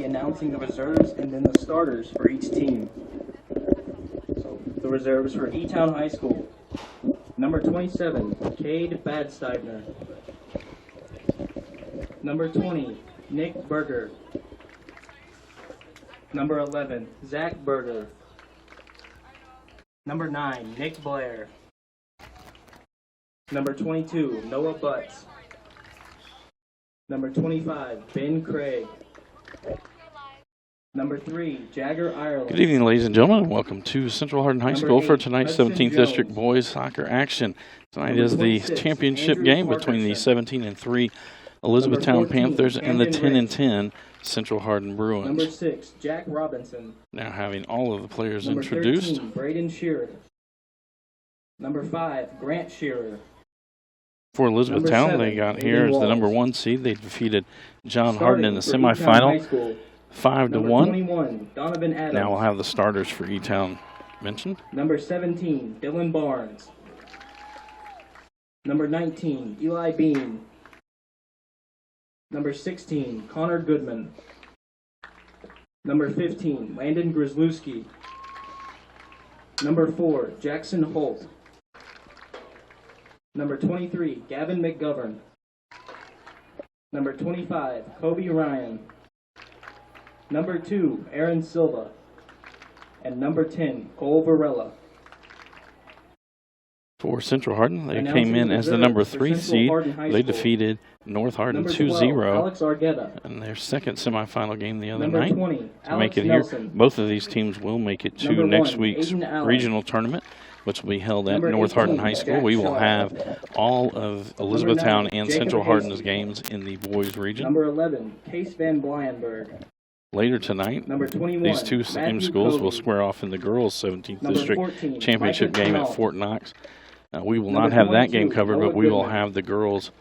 be announcing the reserves and then the starters for each team. So the reserves for E-Town High School. Number 27, Cade Badsteibner. Number 20, Nick Berger. Number 11, Zach Berger. Number 9, Nick Blair. Number 22, Noah Butts. Number 25, Ben Craig. Number 3, Jagger Ireland. Good evening, ladies and gentlemen. Welcome to Central Hardin High School for tonight's 17th District Boys Soccer action. Tonight is the championship game between the 17-3 Elizabethtown Panthers and the 10-10 Central Hardin Bruins. Number 6, Jack Robinson. Now having all of the players Number introduced. 13, Braden Shearer. Number 5, Grant Shearer. For Elizabethtown, they got here as the number 1 seed. They defeated John Hardin in the semifinal, 5-1. Donovan Adams. Now we'll have the starters for E-Town mentioned. Number 17, Dylan Barnes. Number 19, Eli Bean. Number 16, Connor Goodman. Number 15, Landon Grzelewski. Number 4, Jackson Holt. Number 23, Gavin McGovern. Number 25, Kobe Ryan. Number 2, Aaron Silva. And number 10, Cole Varela. For Central Hardin, they came in as the number 3 seed. They defeated North Hardin 2-0 in their second semifinal game the other night. To make it here, both of these teams will make it to next week's regional tournament, which will be held at North Hardin High School. We will have all of Elizabethtown and Central Hardin's games in the boys region. Number 11, Case Van Blyenberg. Later tonight, these two same schools will square off in the girls' 17th District Championship game at Fort Knox. We will not have that game covered, but we will have the girls'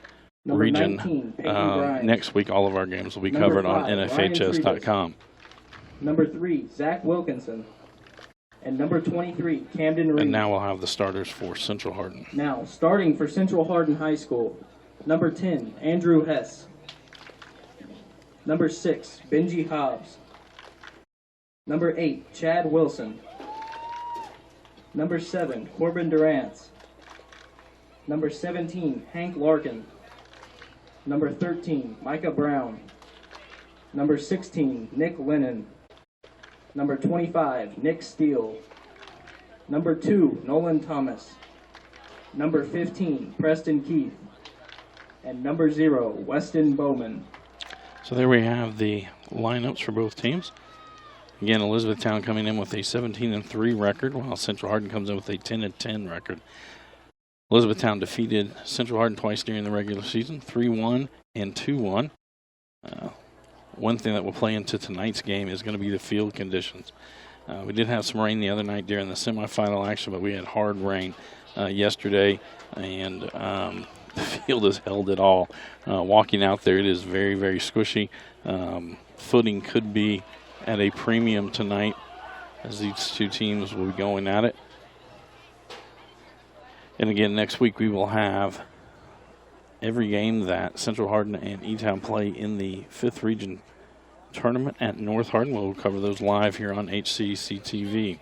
region next week. All of our games will be covered on NFHS.com. Number 3, Zach Wilkinson. And number 23, Camden Reed. And now we'll have the starters for Central Hardin. Now, starting for Central Hardin High School, number 10, Andrew Hess. Number 6, Benji Hobbs. Number 8, Chad Wilson. Number 7, Corbin Durantz. Number 17, Hank Larkin. Number 13, Micah Brown. Number 16, Nick Lennon. Number 25, Nick Steele. Number 2, Nolan Thomas. Number 15, Preston Keith. And number 0, Weston Bowman. So there we have the lineups for both teams. Again, Elizabethtown coming in with a 17-3 record, while Central Hardin comes in with a 10-10 record. Elizabethtown defeated Central Hardin twice during the regular season, 3-1 and 2-1. One thing that will play into tonight's game is going to be the field conditions. We did have some rain the other night during the semifinal action, but we had hard rain yesterday, and the field has held it all. Walking out there, it is very, very squishy. Footing could be at a premium tonight as these two teams will be going at it. And again, next week we will have every game that Central Hardin and E-Town play in the 5th Region Tournament at North Hardin. We'll cover those live here on HCEC-TV.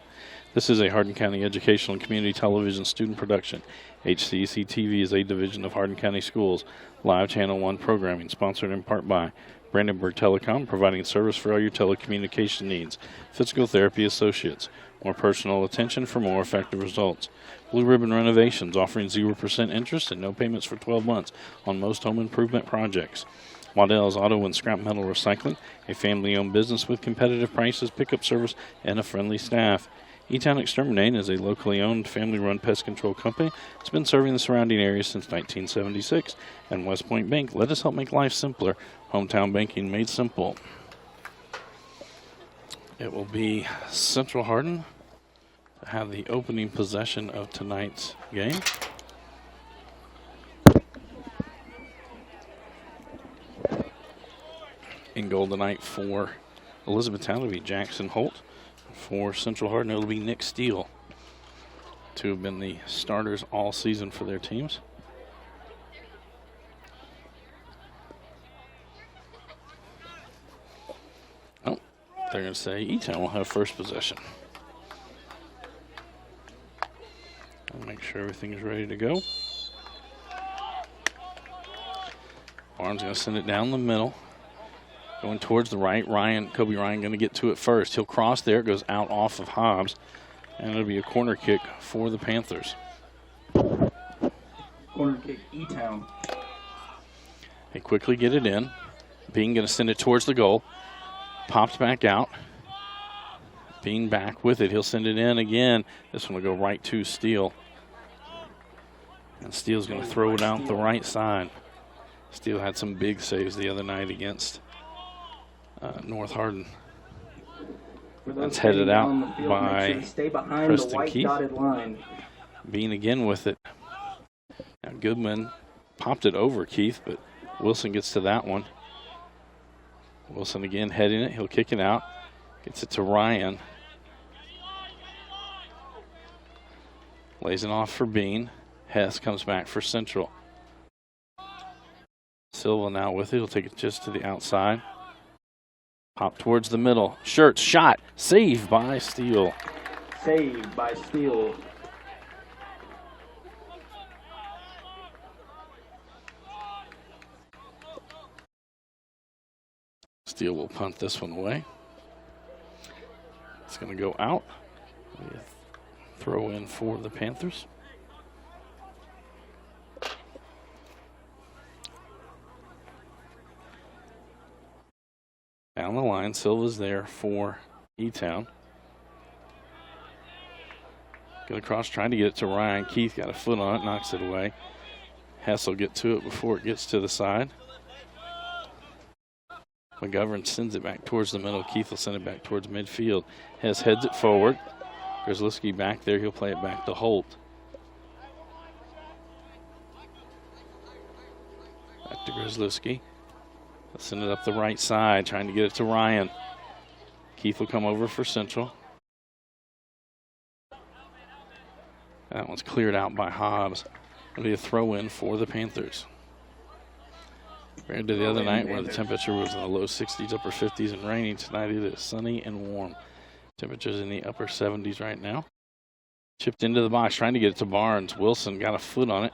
This is a Hardin County Educational and Community Television student production. HCEC-TV is a division of Hardin County Schools. Live Channel 1 programming, sponsored in part by Brandenburg Telecom, providing service for all your telecommunication needs. Physical Therapy Associates, more personal attention for more effective results. Blue Ribbon Renovations, offering 0% interest and no payments for 12 months on most home improvement projects. Waddell's Auto and Scrap Metal Recycling, a family-owned business with competitive prices, pickup service, and a friendly staff. E-Town Exterminate is a locally owned, family-run pest control company. It's been serving the surrounding areas since 1976. And West Point Bank, let us help make life simpler. Hometown banking made simple. It will be Central Hardin to have the opening possession of tonight's game. In goal tonight for Elizabethtown will be Jackson Holt. For Central Hardin, it'll be Nick Steele. Two have been the starters all season for their teams. Oh, they're going to say E-Town will have first possession. I'll make sure everything is ready to go. Barnes going to send it down the middle. Going towards the right. Kobe Ryan going to get to it first. He'll cross there. It goes out off of Hobbs. And it'll be a corner kick for the Panthers. Corner kick, E-Town. They quickly get it in. Bean going to send it towards the goal. Pops back out. Bean back with it. He'll send it in again. This one will go right to Steele. And Steele's going to throw it out the right side. Steele had some big saves the other night against North Hardin. That's headed out by Preston Keith. Bean again with it. Now Goodman popped it over Keith, but Wilson gets to that one. Wilson again heading it. He'll kick it out. Gets it to Ryan. Lays it off for Bean. Hess comes back for Central. Silva now with it. He'll take it just to the outside. Pop towards the middle. Shirts, shot. Saved by Steele. Saved by Steele. Steele will punt this one away. It's going to go out. Throw in for the Panthers. Down the line, Silva's there for E-Town. Get across, trying to get it to Ryan. Keith got a foot on it, knocks it away. Hess will get to it before it gets to the side. McGovern sends it back towards the middle. Keith will send it back towards midfield. Hess heads it forward. Grzelewski back there. He'll play it back to Holt. Back to Grzelewski. He'll send it up the right side, trying to get it to Ryan. Keith will come over for Central. That one's cleared out by Hobbs. It'll be a throw-in for the Panthers. Compared to the other night where the temperature was in the low 60s, upper 50s, and raining, tonight it is sunny and warm. Temperatures in the upper 70s right now. Chipped into the box, trying to get it to Barnes. Wilson got a foot on it.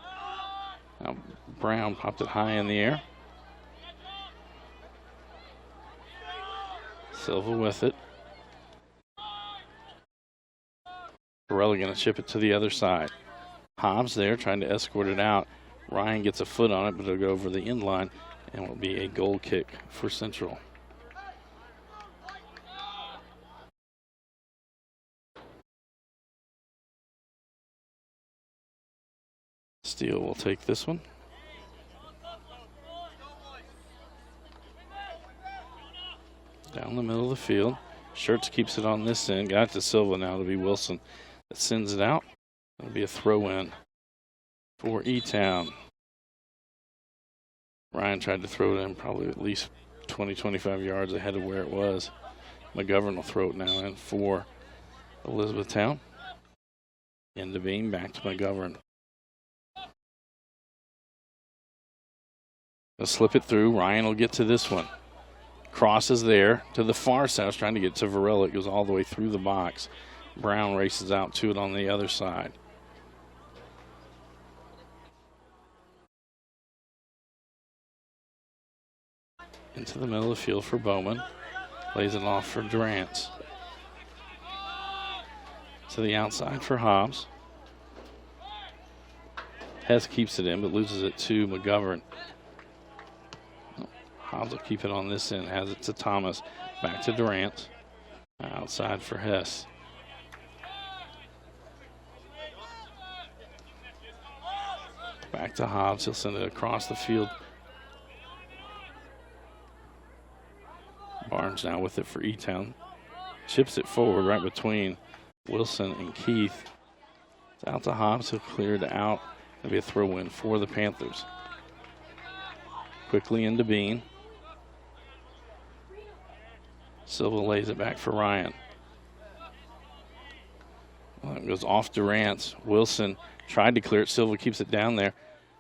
Now Brown popped it high in the air. Silva with it. Borelli going to chip it to the other side. Hobbs there trying to escort it out. Ryan gets a foot on it, but it'll go over the end line and will be a goal kick for Central. Steele will take this one. Down the middle of the field. Shirts keeps it on this end. Got it to Silva now. It'll be Wilson that sends it out. It'll be a throw-in for E-Town. Ryan tried to throw it in probably at least 20, 25 yards ahead of where it was. McGovern will throw it now in for Elizabethtown. Into Beam, back to McGovern. They'll slip it through. Ryan will get to this one. Crosses there to the far side, trying to get to Varela. It goes all the way through the box. Brown races out to it on the other side. Into the middle of the field for Bowman. Lays it off for Durant. To the outside for Hobbs. Hess keeps it in, but loses it to McGovern. Hobbs will keep it on this end. Has it to Thomas. Back to Durant. Outside for Hess. Back to Hobbs. He'll send it across the field. Barnes now with it for E-Town. Chips it forward right between Wilson and Keith. It's out to Hobbs. He'll clear it out. It'll be a throw-in for the Panthers. Quickly into Bean. Silva lays it back for Ryan. Well, it goes off Durant. Wilson tried to clear it. Silva keeps it down there.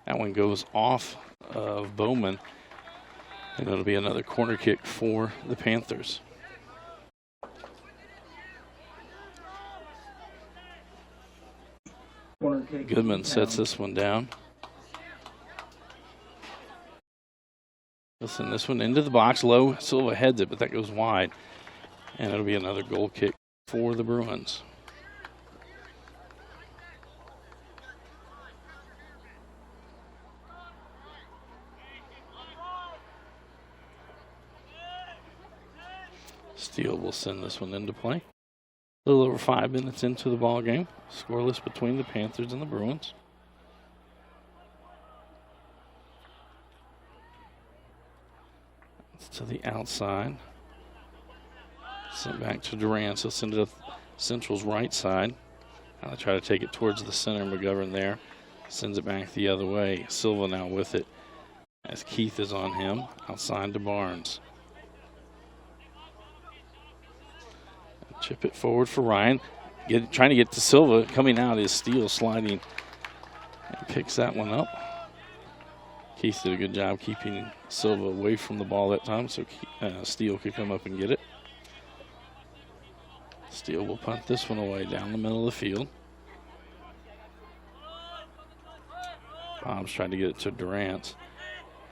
That one goes off of Bowman. And it'll be another corner kick for the Panthers. Corner kick. Goodman sets this one down. Listen, this one into the box, low. Silva heads it, but that goes wide. And it'll be another goal kick for the Bruins. Steele will send this one into play. A little over 5 minutes into the ball game. Scoreless between the Panthers and the Bruins. It's to the outside. Sent back to Durant. He'll send it up Central's right side. Now they try to take it towards the center. McGovern there. Sends it back the other way. Silva now with it as Keith is on him. Outside to Barnes. Chip it forward for Ryan. Trying to get to Silva. Coming out is Steele sliding and picks that one up. Keith did a good job keeping Silva away from the ball that time so Steele could come up and get it. Steele will punt this one away down the middle of the field. Hobbs tried to get it to Durant.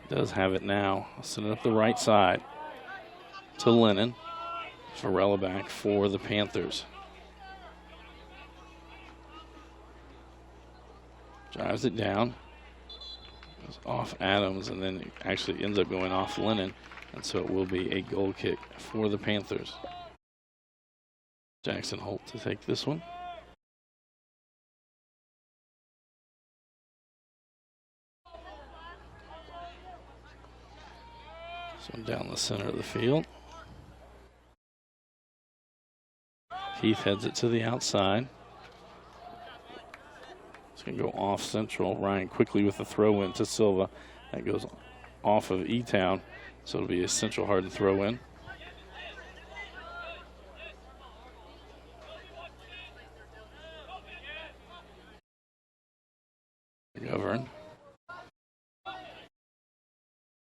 Does have it now. Send it up the right side to Lennon. Varela back for the Panthers. Drives it down. Goes off Adams and then it actually ends up going off Lennon. And so it will be a goal kick for the Panthers. Jackson Holt to take this one. This one down the center of the field. Keith heads it to the outside. It's going to go off Central. Ryan quickly with the throw in to Silva. That goes off of E-Town. So it'll be a Central Hardin throw in. McGovern.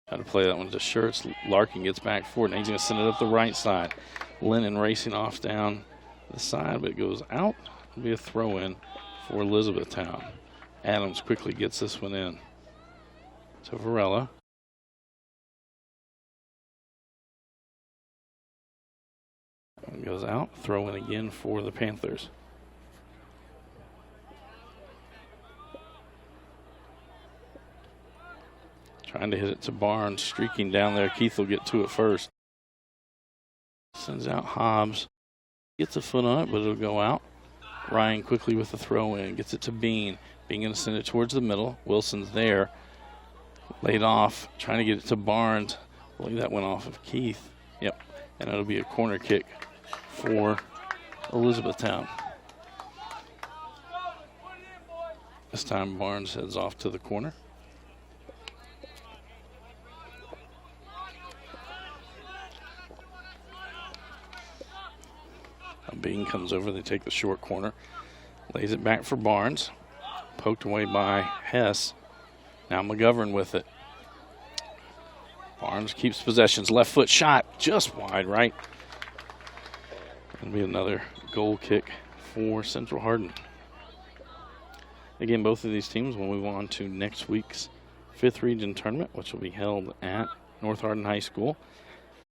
Try to play that one to Schertz. Larkin gets back forward and he's going to send it up the right side. Lennon racing off down the side, but it goes out. It'll be a throw in for Elizabethtown. Adams quickly gets this one in to Varela. It goes out. Throw in again for the Panthers. Trying to hit it to Barnes. Streaking down there. Keith will get to it first. Sends out Hobbs. Gets a foot on it, but it'll go out. Ryan quickly with the throw in. Gets it to Bean. Bean going to send it towards the middle. Wilson's there. Laid off. Trying to get it to Barnes. I believe that went off of Keith. Yep. And it'll be a corner kick for Elizabethtown. This time Barnes heads off to the corner. Bean comes over, they take the short corner. Lays it back for Barnes. Poked away by Hess. Now McGovern with it. Barnes keeps possessions. Left foot shot just wide right. It'll be another goal kick for Central Hardin. Again, both of these teams will move on to next week's 5th Region Tournament, which will be held at North Hardin High School.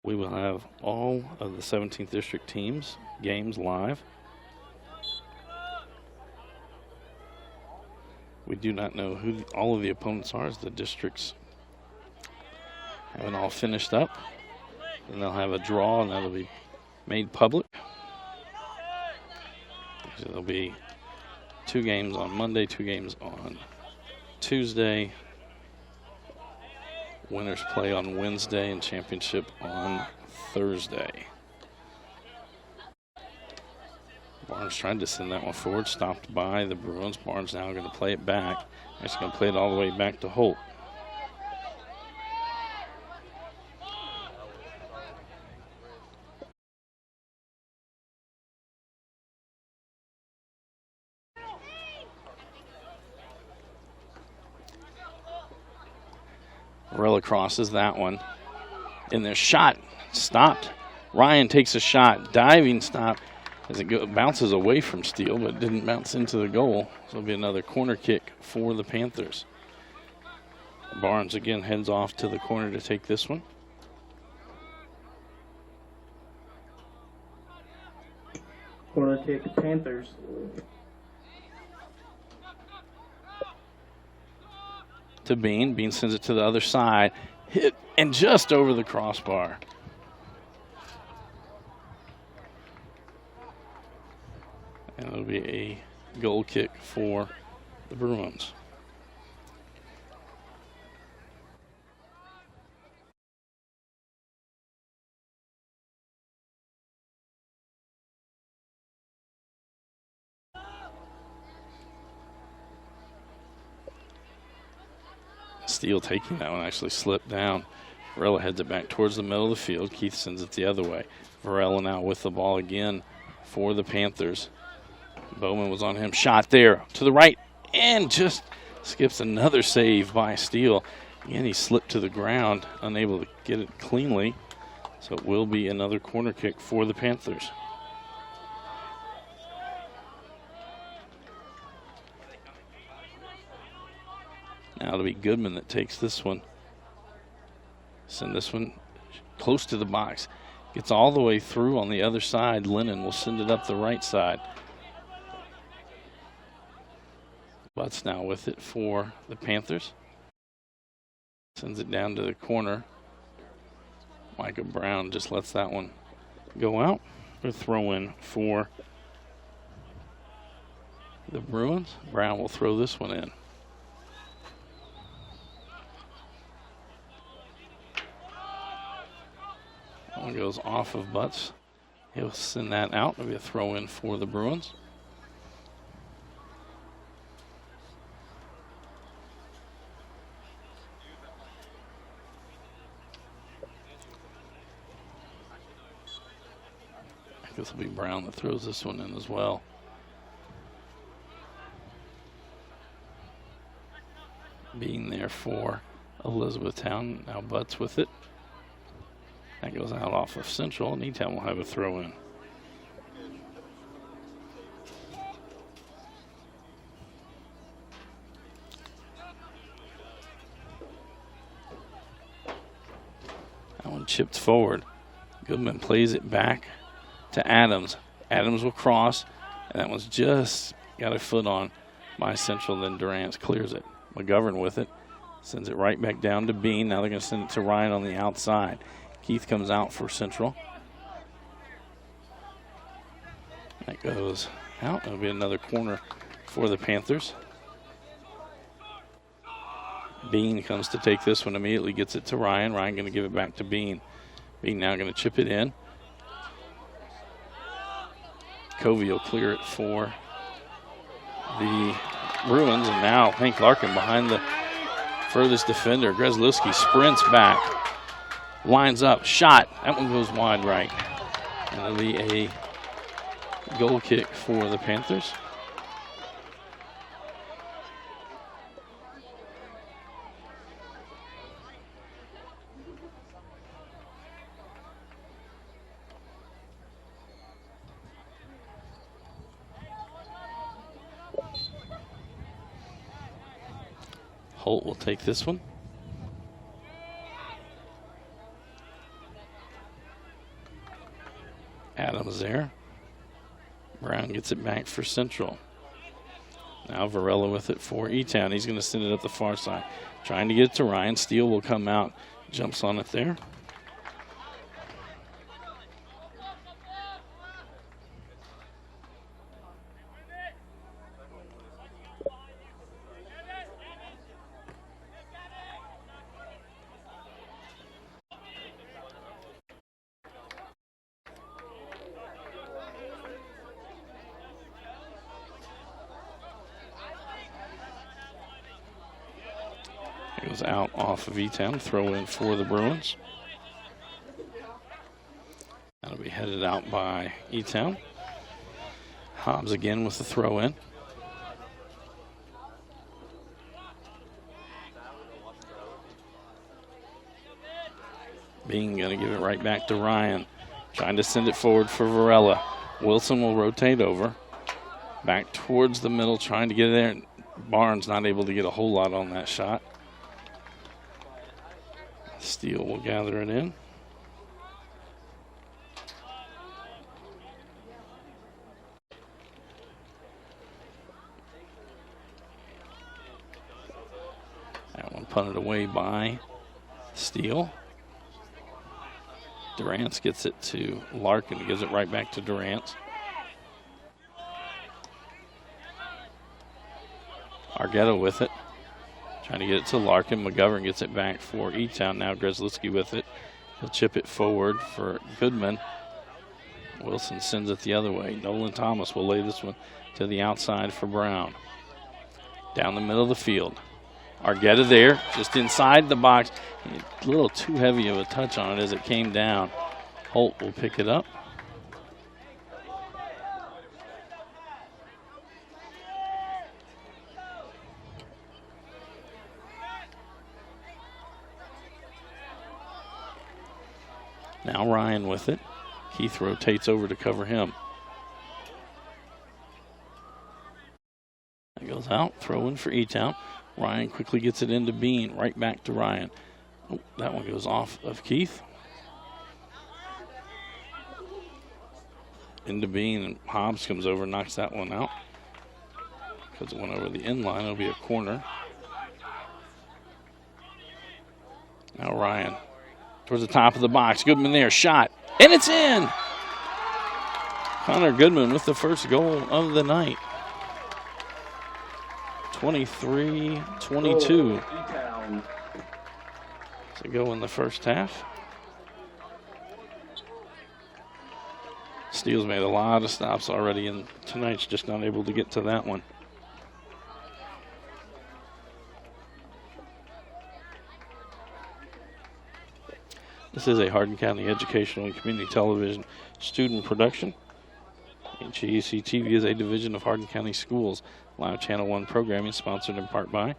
We will have all of the 17th District teams games live. We do not know who all of the opponents are as the districts haven't all finished up. And they'll have a draw and that'll be made public. So there'll be 2 games on Monday, 2 games on Tuesday. Winners play on Wednesday and championship on Thursday. Barnes tried to send that one forward, stopped by the Bruins. Barnes now going to play it back. He's going to play it all the way back to Holt. Varela crosses that one. And their shot stopped. Ryan takes a shot, diving stop. as it bounces away from Steele, but didn't bounce into the goal. So it'll be another corner kick for the Panthers. Barnes again heads off to the corner to take this one. Corner kick, Panthers. To Bean. Bean sends it to the other side. Hit and just over the crossbar. And it'll be a goal kick for the Bruins. Steele taking that one, actually slipped down. Varela heads it back towards the middle of the field. Keith sends it the other way. Varela now with the ball again for the Panthers. Bowman was on him. Shot there to the right and just skips another save by Steele. Again, he slipped to the ground, unable to get it cleanly. So it will be another corner kick for the Panthers. Now it'll be Goodman that takes this one. Send this one close to the box. Gets all the way through on the other side. Lennon will send it up the right side. Butts now with it for the Panthers. Sends it down to the corner. Micah Brown just lets that one go out. A throw in for the Bruins. Brown will throw this one in. That one goes off of Butts. He'll send that out. It'll be a throw in for the Bruins. This will be Brown that throws this one in as well. Being there for Elizabethtown. Now Butts with it. That goes out off of Central, and E-Town will have a throw in. That one chipped forward. Goodman plays it back to Adams. Adams will cross, and that one's just got a foot on by Central, then Durant clears it. McGovern with it, sends it right back down to Bean. Now they're going to send it to Ryan on the outside. Keith comes out for Central. That goes out. It'll be another corner for the Panthers. Bean comes to take this one, immediately gets it to Ryan. Ryan going to give it back to Bean. Bean now going to chip it in. Covey will clear it for the Bruins, and now Hank Larkin behind the furthest defender. Grzelewski sprints back, lines up, shot. That one goes wide right. And it'll be a goal kick for the Panthers. Holt will take this one. Adams there. Brown gets it back for Central. Now Varela with it for E-Town. He's going to send it up the far side. Trying to get it to Ryan. Steele will come out. Jumps on it there. Goes out off of E-Town. Throw in for the Bruins. That'll be headed out by E-Town. Hobbs again with the throw in. Bean going to give it right back to Ryan. Trying to send it forward for Varela. Wilson will rotate over. Back towards the middle, trying to get there. Barnes not able to get a whole lot on that shot. Steele will gather it in. That one punted away by Steele. Durant gets it to Larkin, gives it right back to Durant. Argetta with it, trying to get it to Larkin. McGovern gets it back for E-Town. Now Grzelski with it. He'll chip it forward for Goodman. Wilson sends it the other way. Nolan Thomas will lay this one to the outside for Brown. Down the middle of the field. Argetta there, just inside the box. A little too heavy of a touch on it as it came down. Holt will pick it up. Now Ryan with it. Keith rotates over to cover him. That goes out, throw in for E-Town. Ryan quickly gets it into Bean, right back to Ryan. Oh, that one goes off of Keith. Into Bean, and Hobbs comes over and knocks that one out. Because it went over the end line, it'll be a corner. Now Ryan towards the top of the box. Goodman there, shot, and it's in! Connor Goodman with the first goal of the night. 23-22 to go in the first half. Steele's made a lot of stops already, and tonight's just not able to get to that one. This is a Hardin County Educational and Community Television student production. HCEC-TV is a division of Hardin County Schools. Live Channel 1 programming sponsored in part by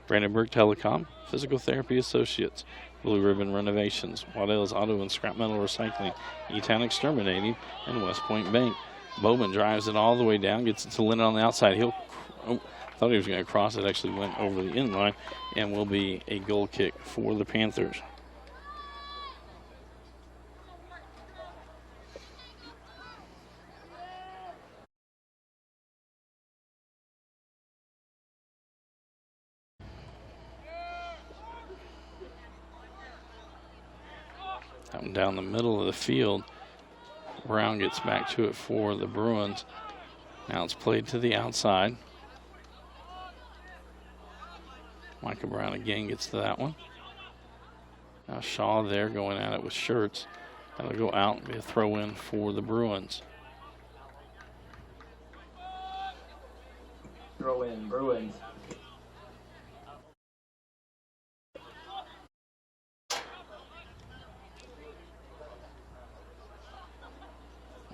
Brandenburg Telecom, Physical Therapy Associates, Blue Ribbon Renovations, Waddell's Auto and Scrap Metal Recycling, E-Town Exterminating, and West Point Bank. Bowman drives it all the way down, gets it to Lennon on the outside. Thought he was going to cross it, actually went over the end line, and will be a goal kick for the Panthers. Out down the middle of the field. Brown gets back to it for the Bruins. Now it's played to the outside. Micah Brown again gets to that one. Now Shaw there going at it with Shirts. That'll go out and be a throw in for the Bruins. Throw in, Bruins.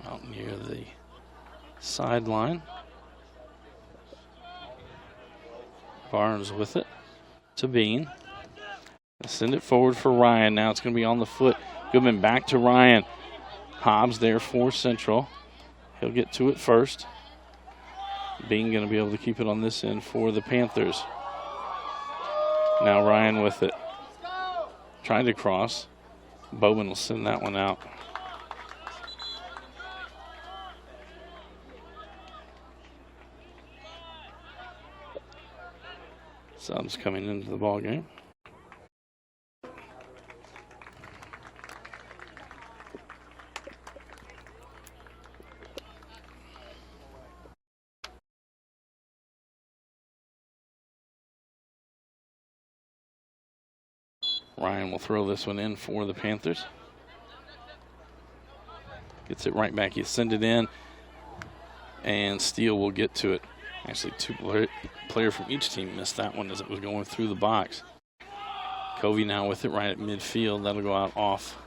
Out near the sideline. Barnes with it to Bean. Send it forward for Ryan. Now it's going to be on the foot. Goodman back to Ryan. Hobbs there for Central. He'll get to it first. Bean going to be able to keep it on this end for the Panthers. Now Ryan with it. Trying to cross. Bowman will send that one out. Subs coming into the ball game. Ryan will throw this one in for the Panthers. Gets it right back. He send it in, and Steele will get to it. Actually, player from each team missed that one as it was going through the box. Covey now with it right at midfield. That'll go out off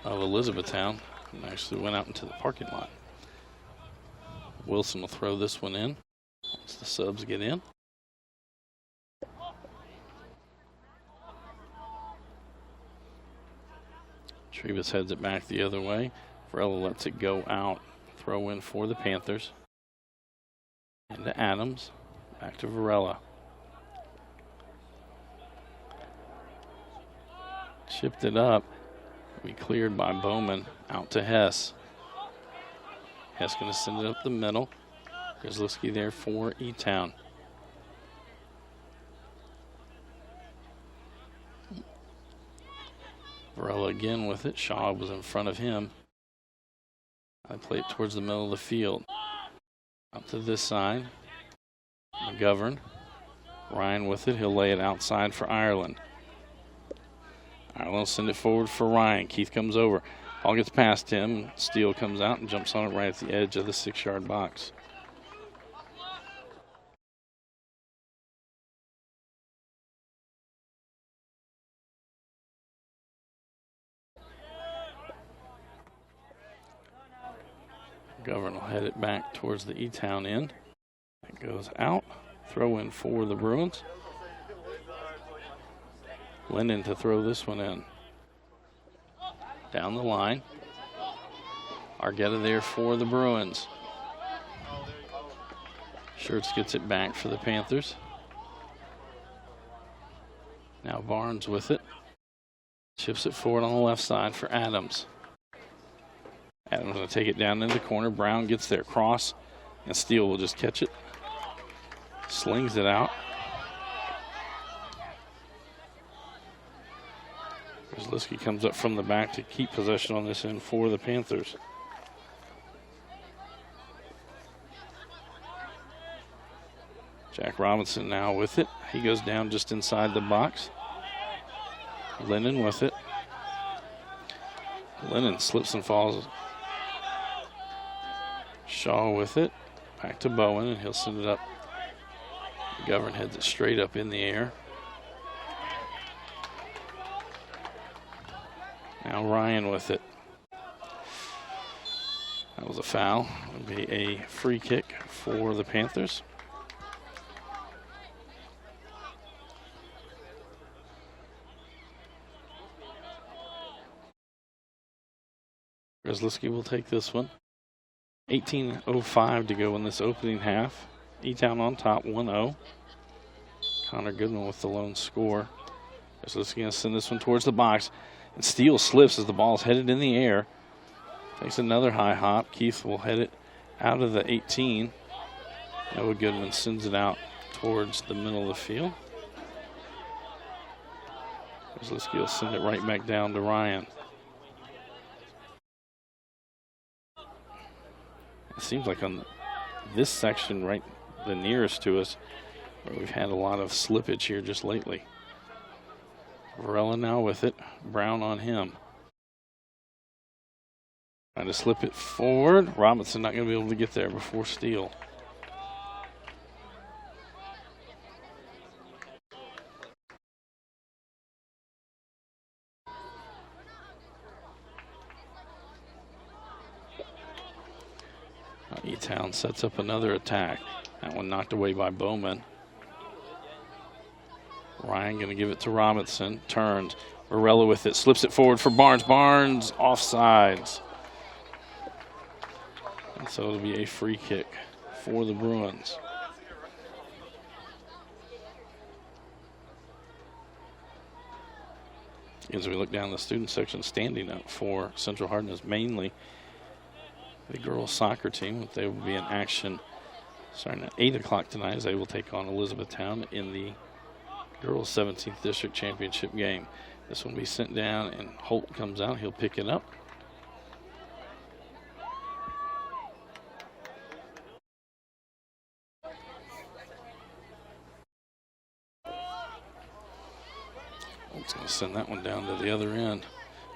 of Elizabethtown and actually went out into the parking lot. Wilson will throw this one in once the subs get in. Trevas heads it back the other way. Varela lets it go out. Throw in for the Panthers. Into Adams. Back to Varela. Chipped it up. Be cleared by Bowman. Out to Hess. Hess going to send it up the middle. Kozlowski there for E-Town. Varela again with it. Shaw was in front of him. I play it towards the middle of the field. Out to this side. McGovern. Ryan with it. He'll lay it outside for Ireland. Ireland will send it forward for Ryan. Keith comes over. Ball gets past him. Steele comes out and jumps on it right at the edge of the 6-yard box. McGovern will head it back towards the E-Town end. It goes out. Throw in for the Bruins. Linden to throw this one in. Down the line. Argueta there for the Bruins. Schertz gets it back for the Panthers. Now Barnes with it. Chips it forward on the left side for Adams. Adams going to take it down in the corner. Brown gets there. Cross. And Steele will just catch it. Slings it out. Kozlowski comes up from the back to keep possession on this end for the Panthers. Jack Robinson now with it. He goes down just inside the box. Lennon with it. Lennon slips and falls. Shaw with it. Back to Bowen, and he'll send it up. McGovern heads it straight up in the air. Now Ryan with it. That was a foul. It'll be a free kick for the Panthers. Kozlowski will take this one. 18:05 to go in this opening half. E-Town on top, 1-0. Connor Goodman with the lone score. Kozlowski going to send this one towards the box. And Steele slips as the ball is headed in the air. Takes another high hop. Keith will head it out of the 18. Noah Goodman sends it out towards the middle of the field. Kozlowski will send it right back down to Ryan. It seems like on this section right the nearest to us, where we've had a lot of slippage here just lately. Varela now with it. Brown on him. Trying to slip it forward. Robinson not going to be able to get there before Steele. E-Town sets up another attack. That one knocked away by Bowman. Ryan going to give it to Robinson. Turns. Varela with it. Slips it forward for Barnes. Barnes offsides. And so it'll be a free kick for the Bruins. As we look down the student section, standing up for Central Hardin is mainly the girls soccer team. They will be in action starting at 8 o'clock tonight as they will take on Elizabethtown in the girls 17th District Championship game. This one will be sent down and Holt comes out. He'll pick it up. Holt's going to send that one down to the other end.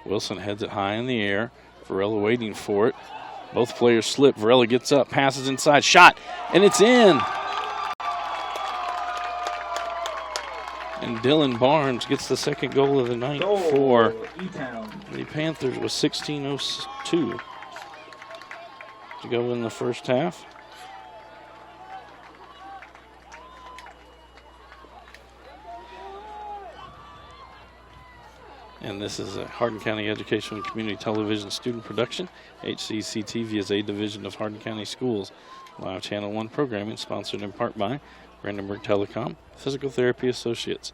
Wilson heads it high in the air. Varela waiting for it. Both players slip. Varela gets up, passes inside, shot, and it's in. And Dylan Barnes gets the second goal of the night for the Panthers with 16:02 to go in the first half. And this is a Hardin County Educational and Community Television student production. HCEC-TV is a division of Hardin County Schools. Live Channel 1 programming sponsored in part by Brandenburg Telecom, Physical Therapy Associates,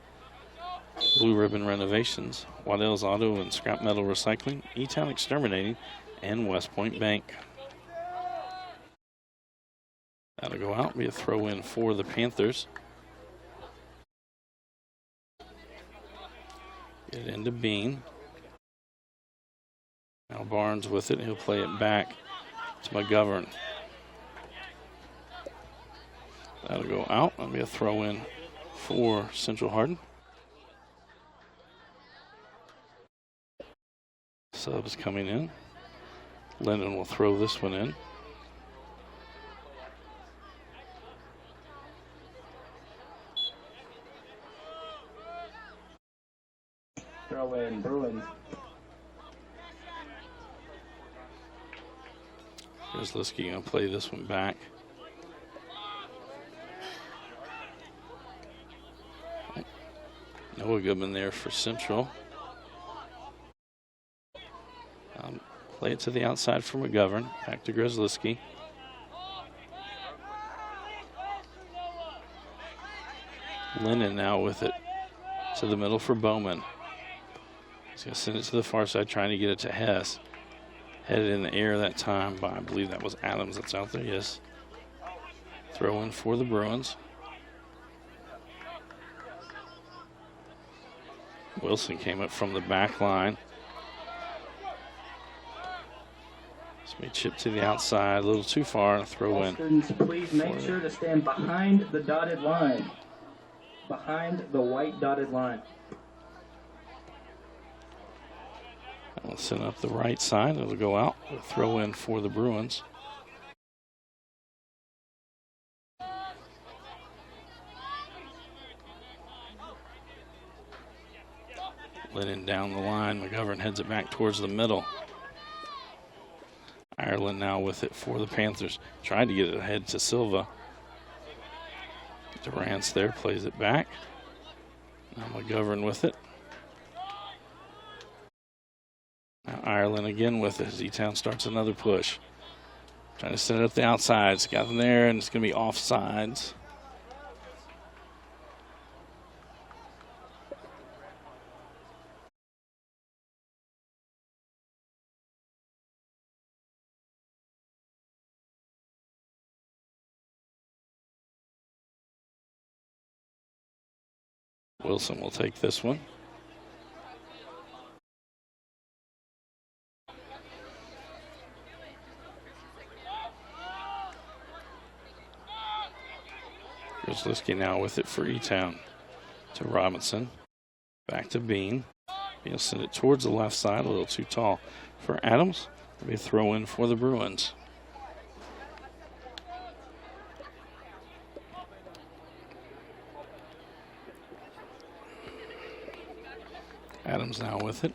Blue Ribbon Renovations, Waddell's Auto and Scrap Metal Recycling, E-Town Exterminating, and West Point Bank. That'll go out, be a throw in for the Panthers. Get it into Bean. Now Barnes with it. He'll play it back to McGovern. That'll go out. That'll be a throw in for Central Hardin. Subs coming in. Lennon will throw this one in. Throw in Bruins. Grzliski going to play this one back. Noah Goodman there for Central. Play it to the outside for McGovern. Back to Grzliski. Lennon now with it to the middle for Bowman. He's going to send it to the far side, trying to get it to Hess. Headed in the air that time by, I believe that was Adams that's out there, yes. Throw in for the Bruins. Wilson came up from the back line. It's going to be chipped to the outside, a little too far, and throw in. Students, please make sure to stand behind the dotted line. Behind the white dotted line. We'll send up the right side. It'll go out. We'll throw in for the Bruins. Lennon down the line. McGovern heads it back towards the middle. Ireland now with it for the Panthers. Tried to get it ahead to Silva. Durant's there, plays it back. Now McGovern with it. Now Ireland again with it. Z-Town starts another push. Trying to set it up the outsides. Got them there, and it's going to be offsides. Wilson will take this one. Grzliski now with it for E-Town. To Robinson. Back to Bean. He'll send it towards the left side, a little too tall for Adams. It'll be a throw in for the Bruins. Adams now with it.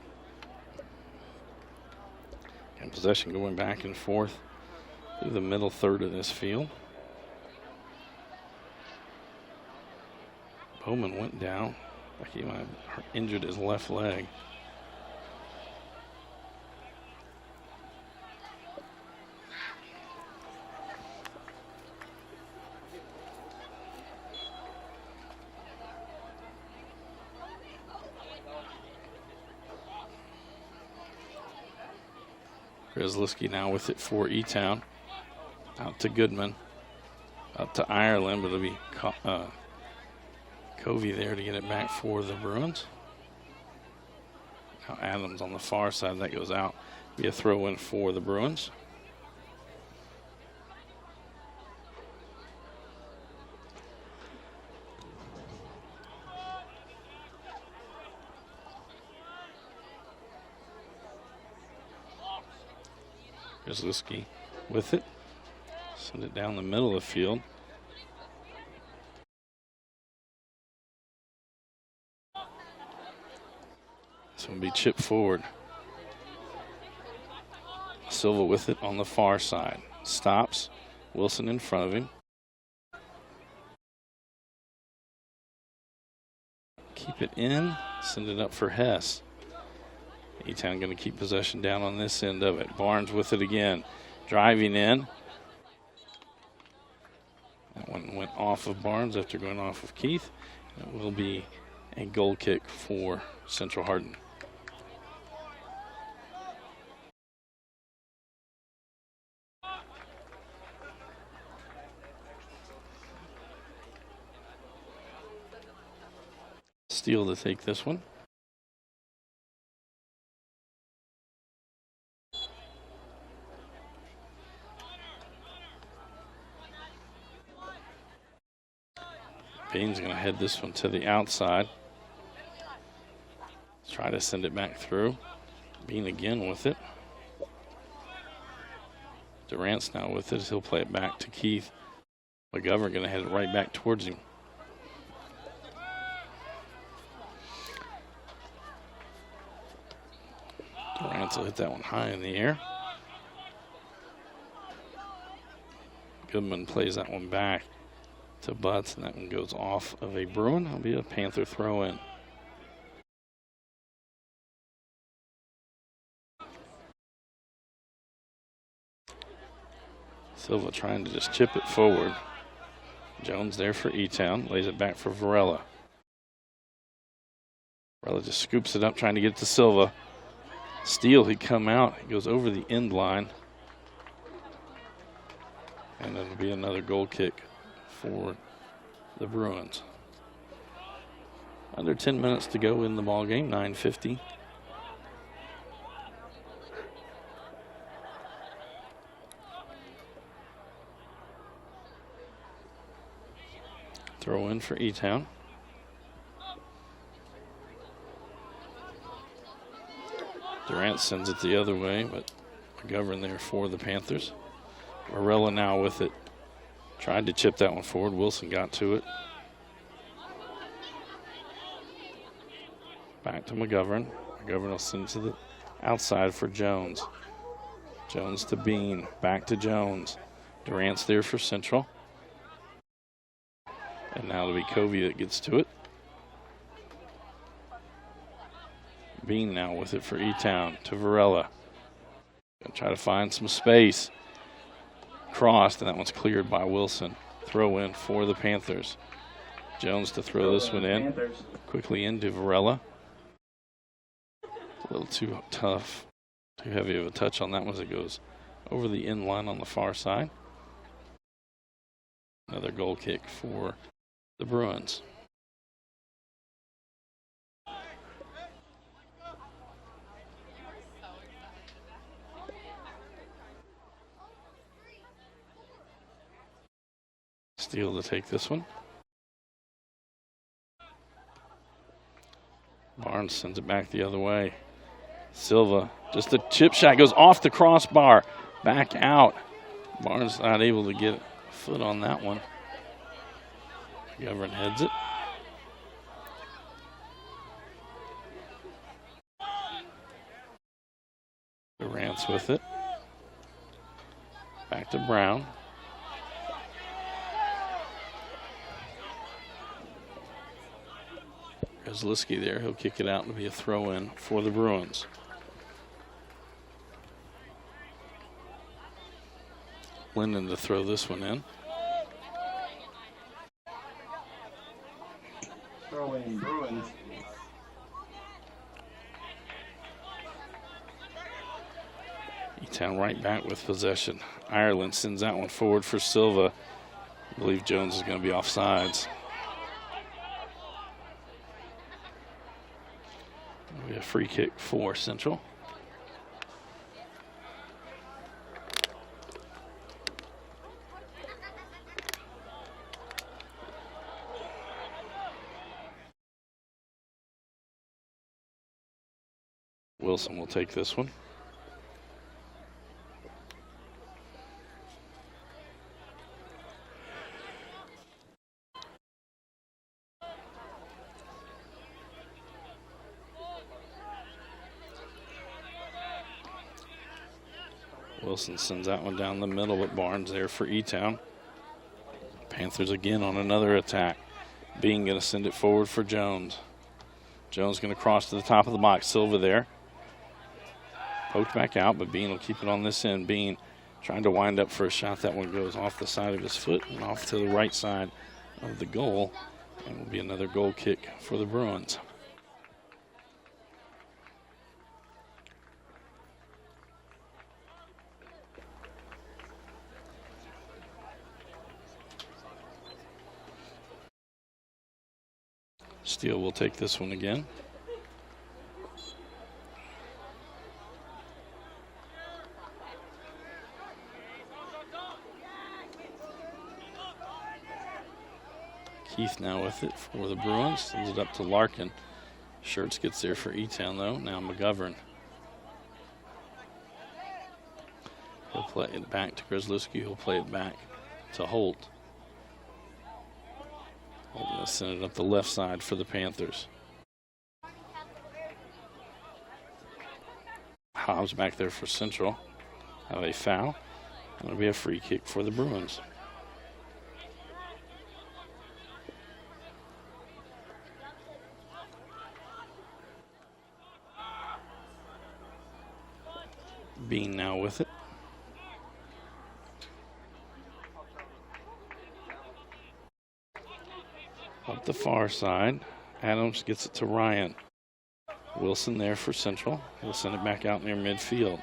And possession going back and forth through the middle third of this field. Bowman went down like he might have injured his left leg. Grzliski now with it for E-Town. Out to Goodman. Out to Ireland, but it'll be Covey there to get it back for the Bruins. Now Adams on the far side, that goes out. Be a throw in for the Bruins. Grzliski with it. Send it down the middle of the field. This one will be chipped forward. Silva with it on the far side. Stops. Wilson in front of him. Keep it in. Send it up for Hess. E-Town going to keep possession down on this end of it. Barnes with it again. Driving in. That one went off of Barnes after going off of Keith. It will be a goal kick for Central Hardin. Steele to take this one. Bean's going to head this one to the outside. Try to send it back through. Bean again with it. Durant's now with it. He'll play it back to Keith. McGovern going to head it right back towards him. Durant will hit that one high in the air. Goodman plays that one back to Butts, and that one goes off of a Bruin. It'll be a Panther throw in. Silva trying to just chip it forward. Jones there for E-Town, lays it back for Varela. Varela just scoops it up, trying to get it to Silva. Steele, he come out, he goes over the end line. And it'll be another goal kick for the Bruins. Under 10 minutes to go in the ball game, 9:50. Throw in for E-Town. Durant sends it the other way, but McGovern there for the Panthers. Varela now with it. Tried to chip that one forward. Wilson got to it. Back to McGovern. McGovern will send it to the outside for Jones. Jones to Bean. Back to Jones. Durant's there for Central. And now it'll be Covey that gets to it. Bean now with it for E-Town to Varela. Gonna try to find some space. Crossed, and that one's cleared by Wilson. Throw in for the Panthers. Jones to throw this one in. Quickly into Varela. A little too tough. Too heavy of a touch on that one as it goes over the end line on the far side. Another goal kick for the Bruins. Steele to take this one. Barnes sends it back the other way. Silva, just a chip shot, goes off the crossbar, back out. Barnes not able to get a foot on that one. McGovern heads it. Durant's with it. Back to Brown. Kozliski there. He'll kick it out and be a throw in for the Bruins. Linden to throw this one in. Throw in Bruins. E-Town right back with possession. Ireland sends that one forward for Silva. I believe Jones is going to be offsides. It'll be a free kick for Central. Wilson will take this one. Wilson sends that one down the middle, but Barnes there for E-Town. Panthers again on another attack. Bean going to send it forward for Jones. Jones going to cross to the top of the box. Silva there. Poked back out, but Bean will keep it on this end. Bean trying to wind up for a shot. That one goes off the side of his foot and off to the right side of the goal. And will be another goal kick for the Bruins. Steele will take this one again. Keith now with it for the Bruins. Sends it up to Larkin. Schertz gets there for E-Town though. Now McGovern. He'll play it back to Grzelewski. He'll play it back to Holt. Holt will send it up the left side for the Panthers. Hobbs back there for Central. Have a foul. And it'll be a free kick for the Bruins. Bean now with it. Up the far side. Adams gets it to Ryan. Wilson there for Central. He'll send it back out near midfield.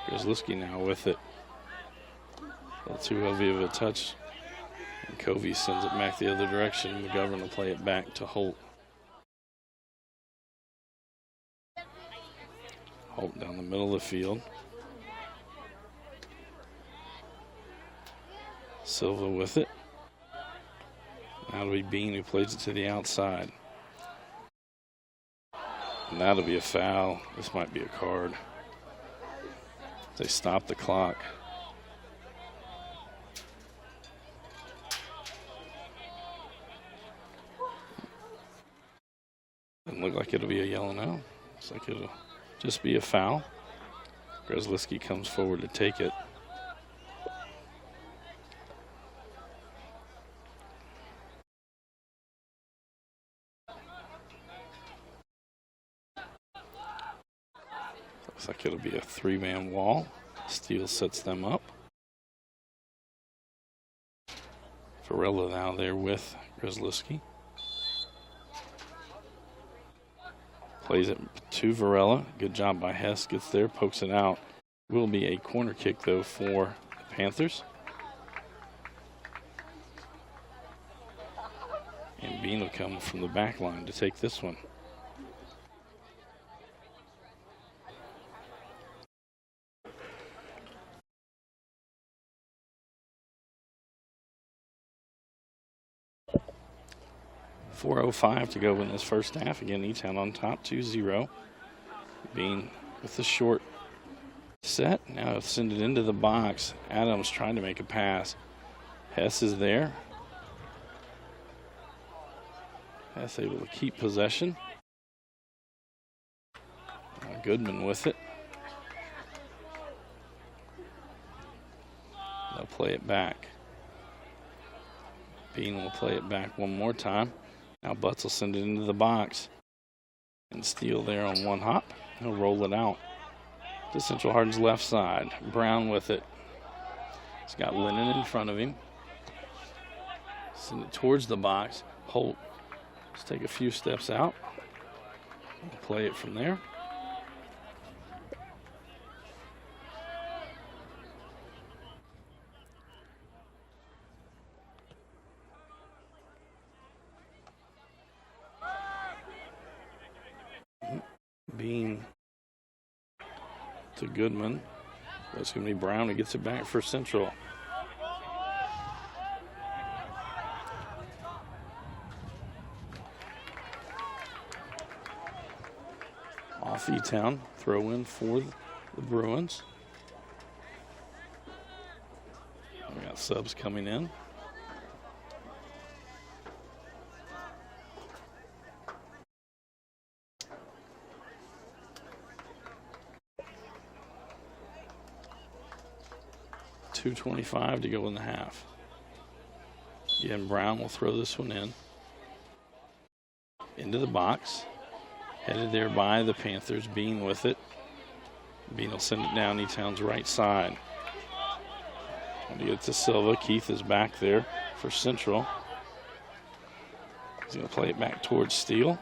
Grzelewski now with it. A little too heavy of a touch. And Covey sends it back the other direction. McGovern will play it back to Holt. Holt down the middle of the field. Silva with it. That'll be Bean who plays it to the outside. And that'll be a foul. This might be a card. They stop the clock. Doesn't look like it'll be a yellow now. Looks like it'll just be a foul. Grzelewski comes forward to take it. Looks like it'll be a three-man wall. Steele sets them up. Varela now there with Grzelewski. Plays it to Varela. Good job by Hess. Gets there, pokes it out. Will be a corner kick, though, for the Panthers. And Bean will come from the back line to take this one. .405 to go in this first half. Again, E-Town on top, 2-0. Bean with the short set. Now send it into the box. Adams trying to make a pass. Hess is there. Hess able to keep possession. Goodman with it. They'll play it back. Bean will play it back one more time. Now Butts will send it into the box. And Steele there on one hop. He'll roll it out to Central Hardin's left side. Brown with it. He's got Lennon in front of him. Send it towards the box. Holt. Let's take a few steps out. We'll play it from there. Bean to Goodman. That's going to be Brown who gets it back for Central. Off E-Town. Throw in for the Bruins. We got subs coming in. .225 to go in the half. Again, Brown will throw this one in. Into the box. Headed there by the Panthers. Bean with it. Bean will send it down E-Town's right side. When he gets to Silva, Keith is back there for Central. He's going to play it back towards Steele.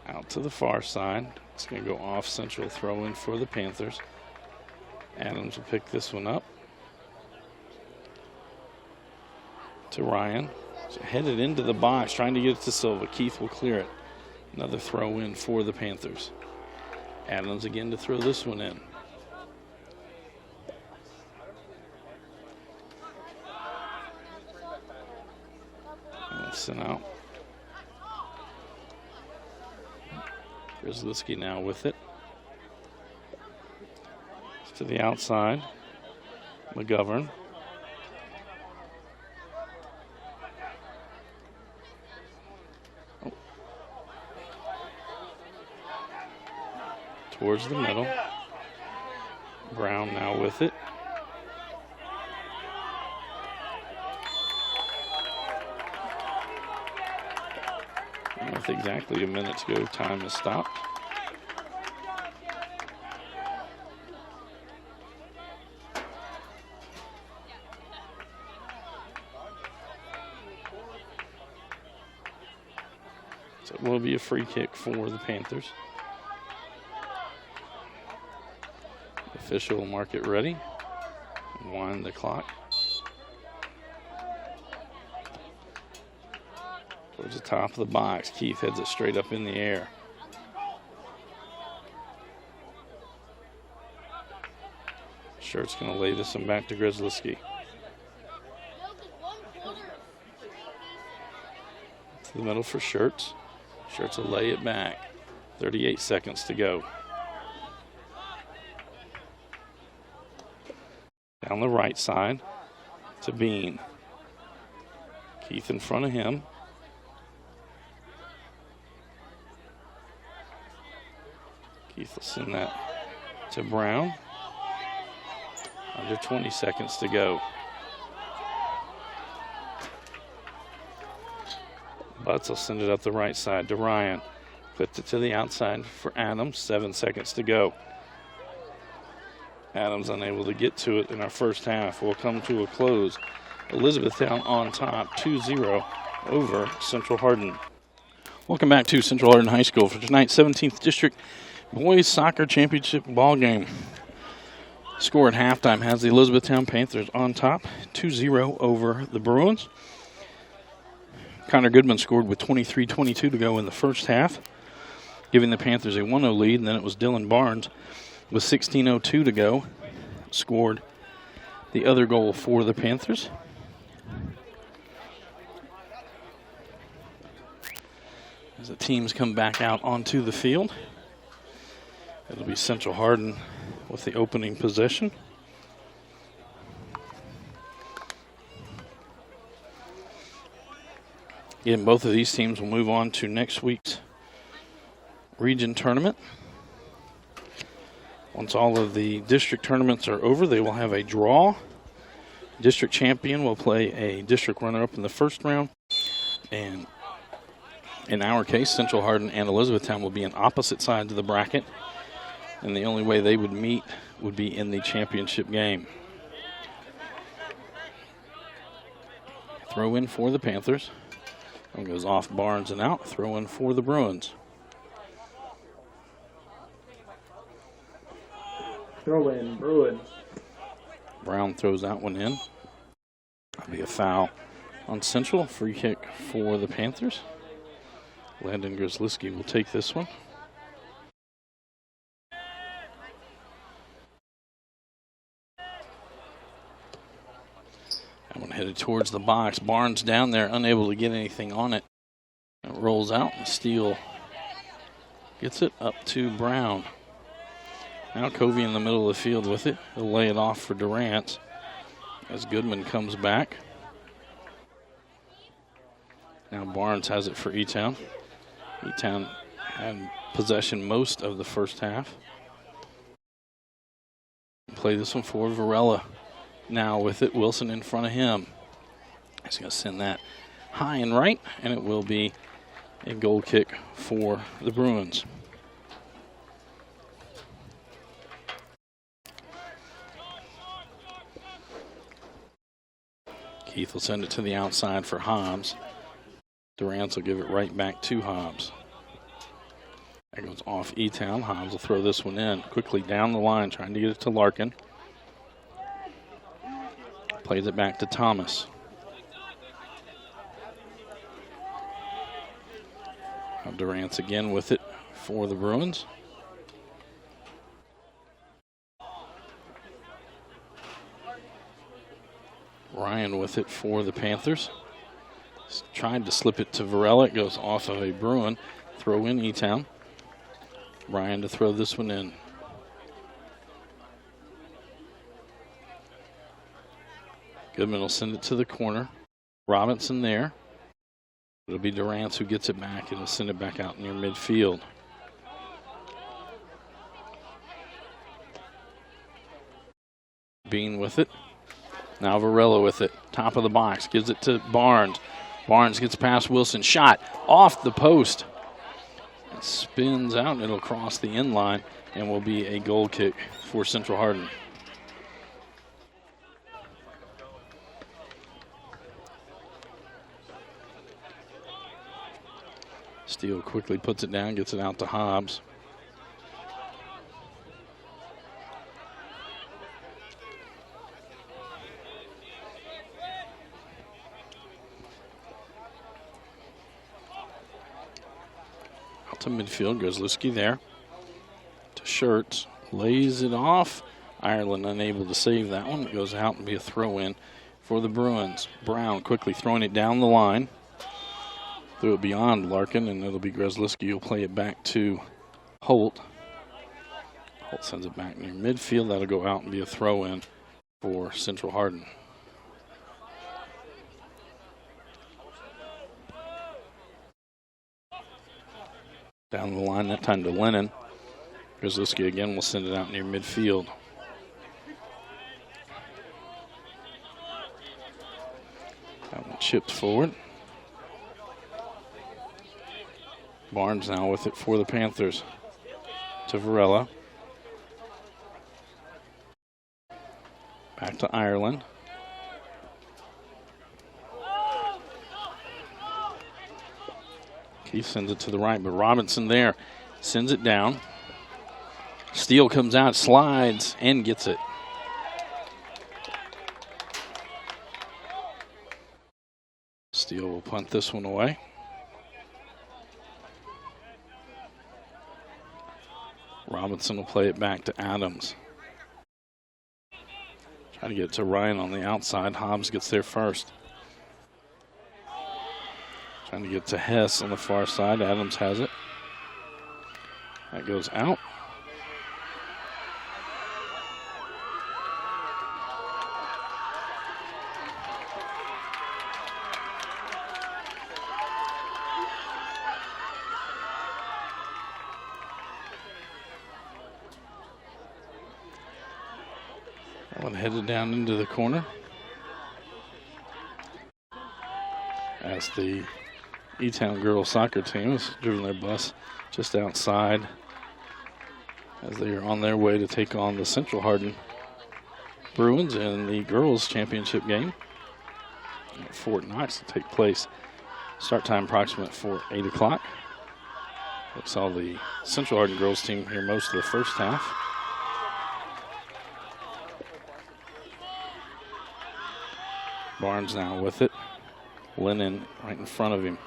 Out to the far side. It's going to go off Central, throw in for the Panthers. Adams will pick this one up. To Ryan. So headed into the box, trying to get it to Silva. Keith will clear it. Another throw in for the Panthers. Adams again to throw this one in. And sent out. Grzelski now with it. It's to the outside. McGovern. Towards the middle. Brown now with it. And with exactly a minute to go, time is stopped. So it will be a free kick for the Panthers. Official will mark it ready and wind the clock. Towards the top of the box. Keith heads it straight up in the air. Shirt's going to lay this one back to Grzelski. To the middle for Shirts. Shirts will lay it back. 38 seconds to go. Down the right side to Bean. Keith in front of him. Keith will send that to Brown. Under 20 seconds to go. Butts will send it up the right side to Ryan. Clipped it to the outside for Adams. 7 seconds to go. Adams unable to get to it in our first half. Will come to a close. Elizabethtown on top, 2-0 over Central Hardin. Welcome back to Central Hardin High School for tonight's 17th District Boys Soccer Championship ball game. Score at halftime has the Elizabethtown Panthers on top, 2-0 over the Bruins. Connor Goodman scored with 23:22 to go in the first half, giving the Panthers a 1-0 lead, and then it was Dylan Barnes with 16:02 to go, scored the other goal for the Panthers. As the teams come back out onto the field, it'll be Central Hardin with the opening possession. Again, both of these teams will move on to next week's region tournament. Once all of the district tournaments are over, they will have a draw. District champion will play a district runner-up in the first round. And in our case, Central Hardin and Elizabethtown will be on opposite sides of the bracket. And the only way they would meet would be in the championship game. Throw in for the Panthers. One goes off Barnes and out. Throw in for the Bruins. Throw in, Bruins. Brown throws that one in. That'll be a foul on Central. Free kick for the Panthers. Landon Grzelski will take this one. That one headed towards the box. Barnes down there, unable to get anything on it. It rolls out, and Steele gets it up to Brown. Now Covey in the middle of the field with it. He'll lay it off for Durant as Goodman comes back. Now Barnes has it for E-Town. E-Town had possession most of the first half. Play this one for Varela. Now with it, Wilson in front of him. He's going to send that high and right, and it will be a goal kick for the Bruins. Keith will send it to the outside for Hobbs. Durant will give it right back to Hobbs. That goes off E-Town. Hobbs will throw this one in quickly down the line, trying to get it to Larkin. Plays it back to Thomas. Now Durant's again with it for the Bruins. Ryan with it for the Panthers. He's tried to slip it to Varela. It goes off of a Bruin. Throw in E-Town. Ryan to throw this one in. Goodman will send it to the corner. Robinson there. It'll be Durant who gets it back, and he'll send it back out near midfield. Bean with it. Now Varela with it. Top of the box. Gives it to Barnes. Barnes gets past Wilson. Shot off the post. It spins out and it'll cross the end line and will be a goal kick for Central Hardin. Steele quickly puts it down, gets it out to Hobbs. To midfield, Grzelewski there to Schertz, lays it off. Ireland unable to save that one. It goes out and be a throw-in for the Bruins. Brown quickly throwing it down the line. Threw it beyond Larkin, and it'll be Grzelewski who'll play it back to Holt. Holt sends it back near midfield. That'll go out and be a throw-in for Central Hardin. Down the line, that time to Lennon. Grzelewski again will send it out near midfield. That one chipped forward. Barnes now with it for the Panthers. To Varela. Back to Ireland. Keith sends it to the right, but Robinson there sends it down. Steele comes out, slides, and gets it. Steele will punt this one away. Robinson will play it back to Adams. Trying to get it to Ryan on the outside. Hobbs gets there first. Trying to get to Hess on the far side. Adams has it. That goes out. That one headed down into the corner. As the E-Town girls soccer team has driven their bus just outside as they are on their way to take on the Central Hardin Bruins in the girls championship game at Fort Knox to take place. Start time approximate for 8 o'clock. We saw the Central Hardin girls team here most of the first half. Barnes now with it. Lennon right in front of him.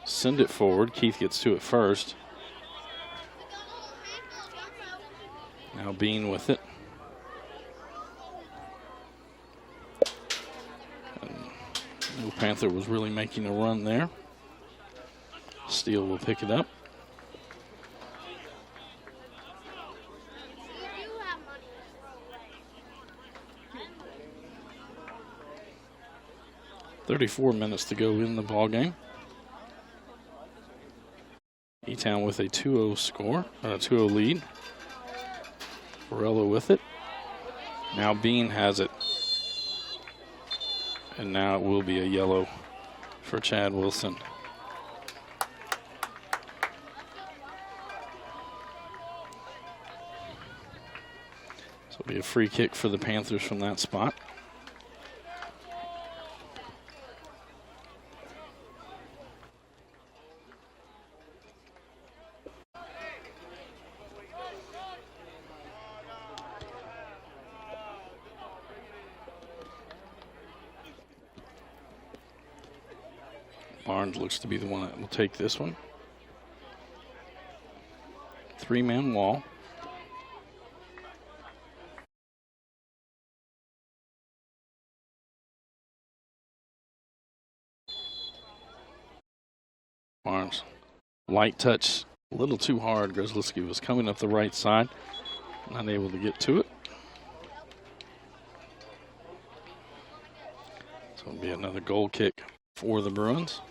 Send it forward. Keith gets to it first. Now Bean with it. And no Panther was really making a run there. Steele will pick it up. .34 minutes to go in the ball game. E-Town with a 2-0 score, or a 2-0 lead. Varela with it. Now Bean has it. And now it will be a yellow for Chad Wilson. So it'll be a free kick for the Panthers from that spot. Barnes looks to be the one that will take this one. 3-man wall. Barnes, light touch, a little too hard. Grzelski was coming up the right side, not able to get to it. So it'll be another goal kick for the Bruins.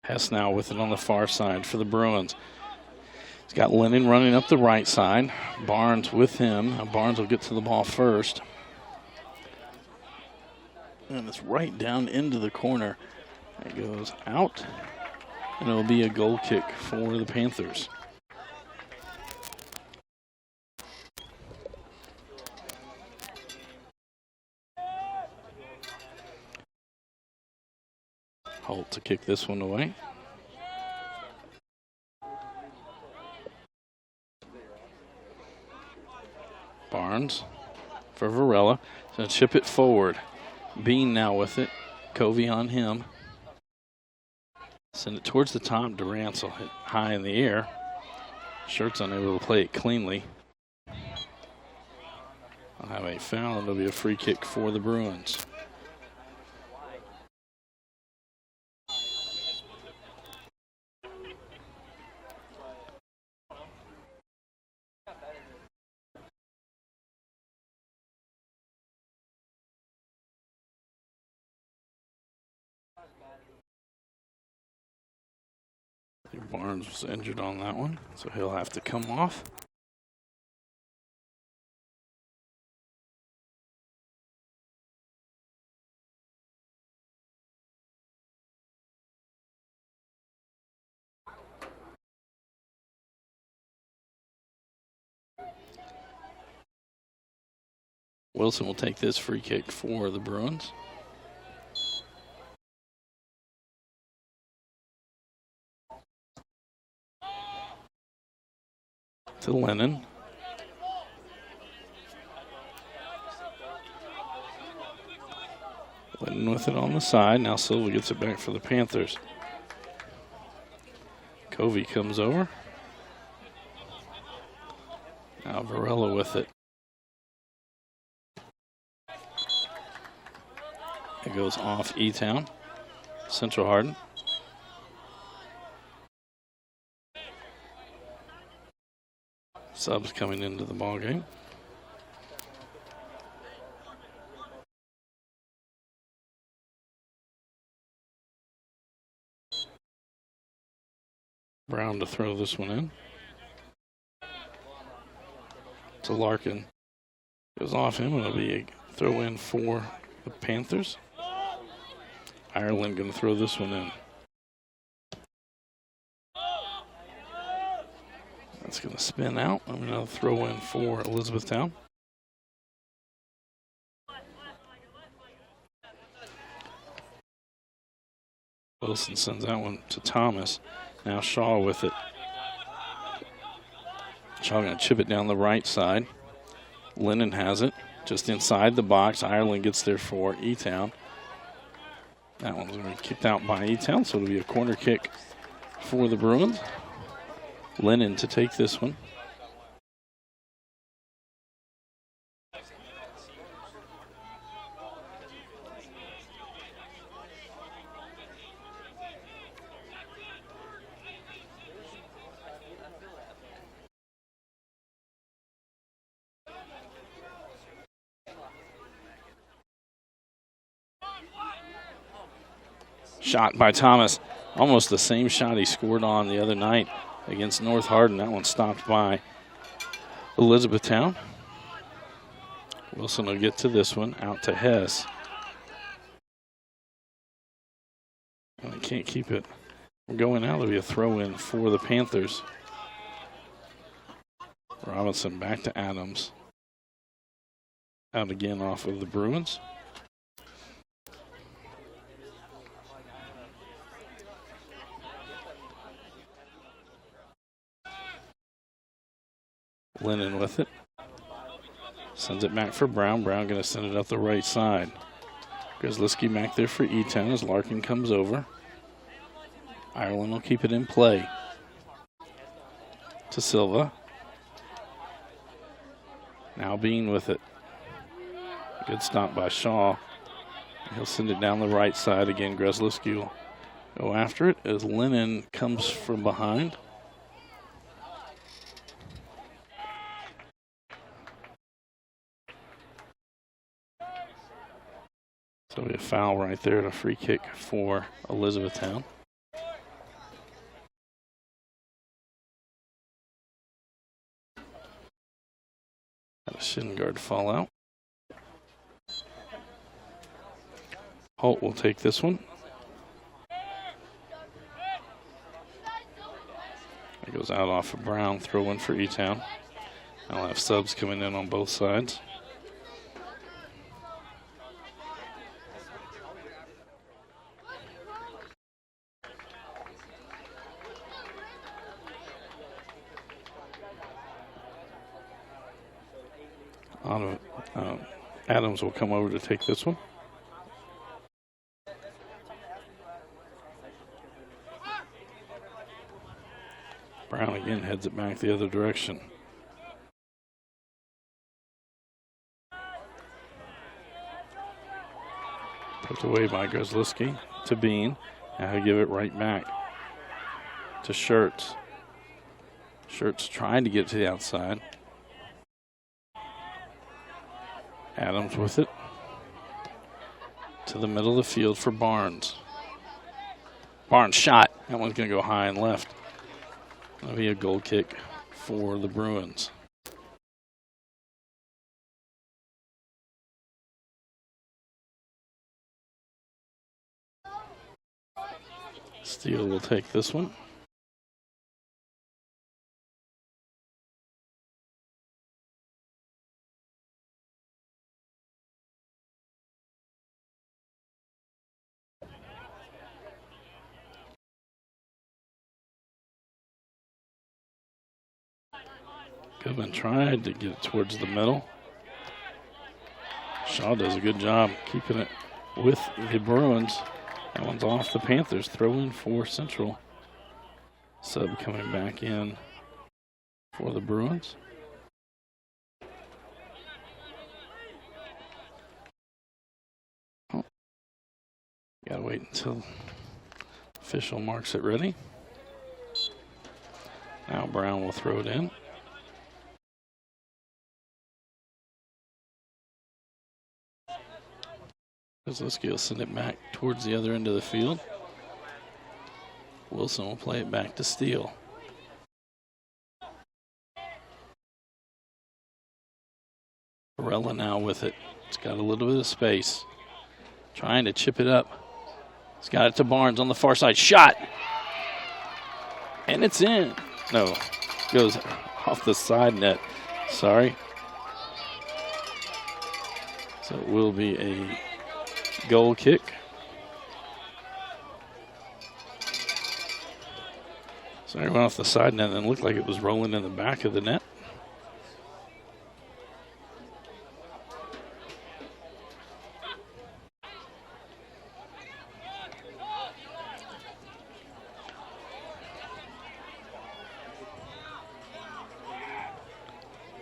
Hess now with it on the far side for the Bruins. He's got Lennon running up the right side. Barnes with him. Now Barnes will get to the ball first. And it's right down into the corner. It goes out. And it'll be a goal kick for the Panthers. Holt to kick this one away. Barnes for Varela. He's going to chip it forward. Bean now with it. Covey on him. Send it towards the top. Durant's will hit high in the air. Shirt's unable to play it cleanly. I'll have a foul. It'll be a free kick for the Bruins. Barnes was injured on that one, so he'll have to come off. Wilson will take this free kick for the Bruins. To Lennon. Lennon with it on the side. Now Silva gets it back for the Panthers. Covey comes over. Now Varela with it. It goes off E-Town. Central Hardin. Subs coming into the ball game. Brown to throw this one in. To Larkin. Goes off him. It'll be a throw in for the Panthers. Ireland going to throw this one in. That's going to spin out. I'm going to throw in for Elizabethtown. Wilson sends that one to Thomas. Now Shaw with it. Shaw going to chip it down the right side. Lennon has it just inside the box. Ireland gets there for E-Town. That one's going to be kicked out by E-Town, so it'll be a corner kick for the Bruins. Lennon to take this one. Shot by Thomas. Almost the same shot he scored on the other night against North Hardin. That one stopped by Elizabethtown. Wilson will get to this one, out to Hess. And they can't keep it. We're going out. There'll be a throw-in for the Panthers. Robinson back to Adams. Out again off of the Bruins. Lennon with it. Sends it back for Brown. Brown going to send it up the right side. Grzelski back there for E-Town as Larkin comes over. Ireland will keep it in play. To Silva. Now Bean with it. Good stop by Shaw. He'll send it down the right side again. Grzelski will go after it as Lennon comes from behind. So we have a foul right there and a free kick for Elizabethtown. Had a shin guard fall out. Holt will take this one. It goes out off of Brown, throw in for E-Town. I'll have subs coming in on both sides. Adams will come over to take this one. Brown again heads it back the other direction. Put away by Grzelski to Bean. Now he'll give it right back to Schertz. Schertz trying to get to the outside. Adams with it. To the middle of the field for Barnes. Barnes shot. That one's going to go high and left. That'll be a goal kick for the Bruins. Steele will take this one. Goodman tried to get it towards the middle. Shaw does a good job keeping it with the Bruins. That one's off the Panthers. Throw in for Central. Sub coming back in for the Bruins. Oh. Gotta wait until official marks it ready. Now Brown will throw it in. Grzelski will send it back towards the other end of the field. Wilson will play it back to Steele. Varela now with it. It's got a little bit of space. Trying to chip it up. He's got it to Barnes on the far side. Shot! And it's in. No, goes off the side net. Sorry. So it will be a goal kick. So it went off the side net and looked like it was rolling in the back of the net.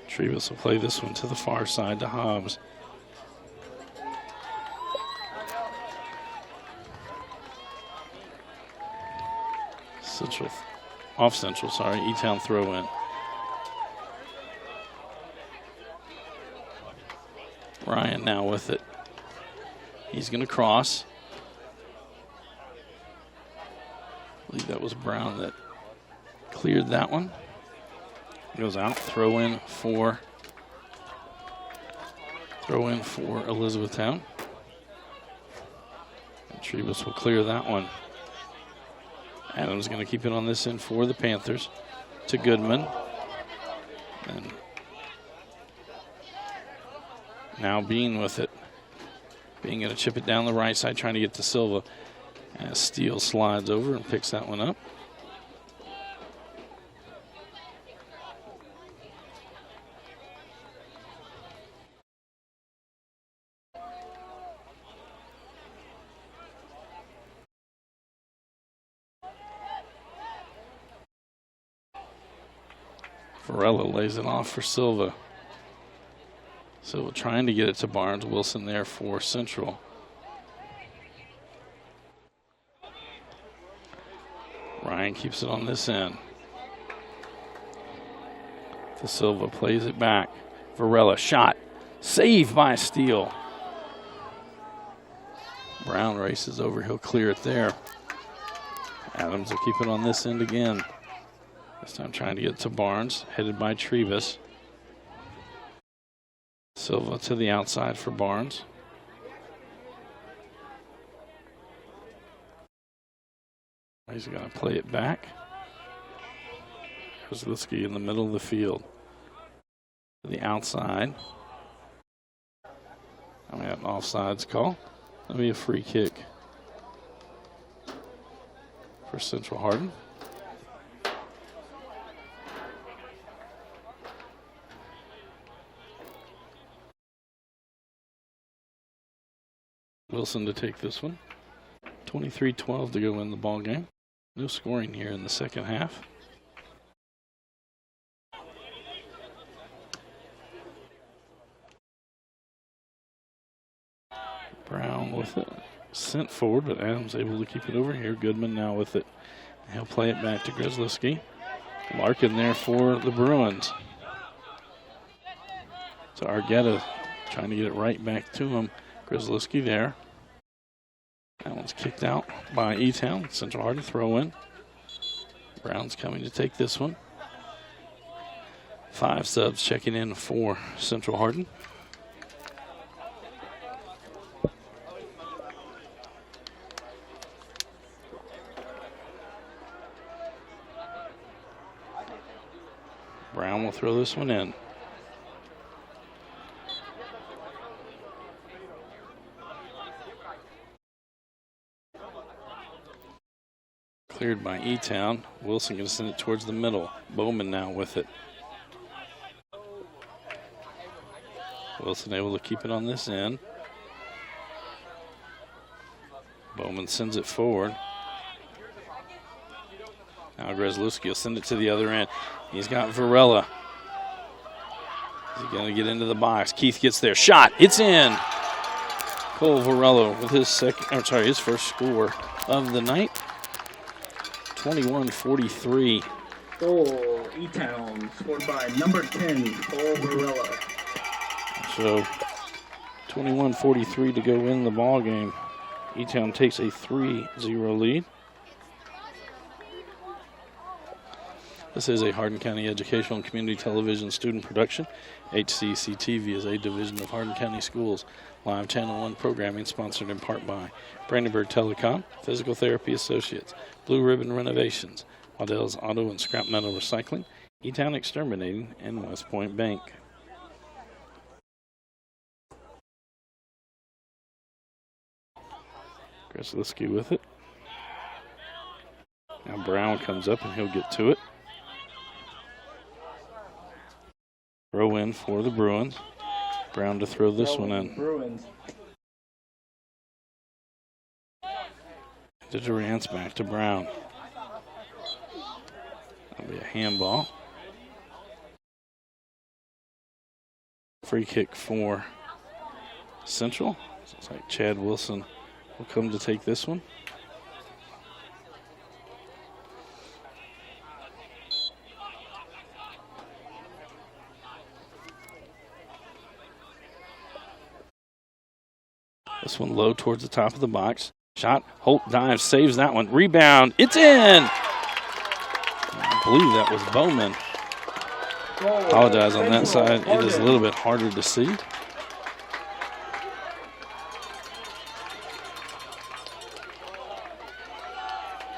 Trevas will play this one to the far side to Hobbs. Central, sorry, E-Town throw in. Ryan now with it. He's going to cross. I believe that was Brown that Cleared that one. Goes out. Throw in for Elizabethtown. And Trebus will clear that one. Adams going to keep it on this end for the Panthers to Goodman. And now Bean with it. Bean going to chip it down the right side, trying to get to Silva. As Steele slides over and picks that one up. Varela lays it off for Silva. Silva trying to get it to Barnes. Wilson there for Central. Ryan keeps it on this end. To Silva, plays it back. Varela, shot. Saved by Steele. Brown races over. He'll clear it there. Adams will keep it on this end again. This time trying to get to Barnes, headed by Trebus. Silva to the outside for Barnes. He's going to play it back. Kozlowski in the middle of the field. To the outside. We got an offsides call. That'll be a free kick for Central Hardin. Wilson to take this one. 23-12 to go in the ball game. No scoring here in the second half. Brown with it. Sent forward, but Adams able to keep it over here. Goodman now with it. He'll play it back to Grzelewski. Larkin there for the Bruins. So Argueta trying to get it right back to him. Grzelewski there. That one's kicked out by E-Town. Central Hardin throw in. Brown's coming to take this one. 5 subs checking in for Central Hardin. Brown will throw this one in. Cleared by E-Town. Wilson going to send it towards the middle. Bowman now with it. Wilson able to keep it on this end. Bowman sends it forward. Now Grzelewski will send it to the other end. He's got Varela. Is he going to get into the box? Keith gets there. Shot. It's in. Cole Varela with his first score of the night. 21-43. Goal, E-Town, scored by number 10, Cole Varela. So 21-43 to go in the ball game. E-Town takes a 3-0 lead. This is a Hardin County Educational and Community Television student production. HCEC-TV is a division of Hardin County Schools. Live Channel 1 programming sponsored in part by Brandenburg Telecom, Physical Therapy Associates, Blue Ribbon Renovations, Waddell's Auto and Scrap Metal Recycling, E-Town Exterminating, and West Point Bank. Grzelewski with it. Now Brown comes up and he'll get to it. Throw in for the Bruins. Brown to throw this one in. Bruins. To Durant's back to Brown. That'll be a handball. Free kick for Central. Looks like Chad Wilson will come to take this one. This one low towards the top of the box. Shot, Holt dives, saves that one. Rebound, it's in! believe that was Bowman. Apologize on that side. It is a little bit harder to see.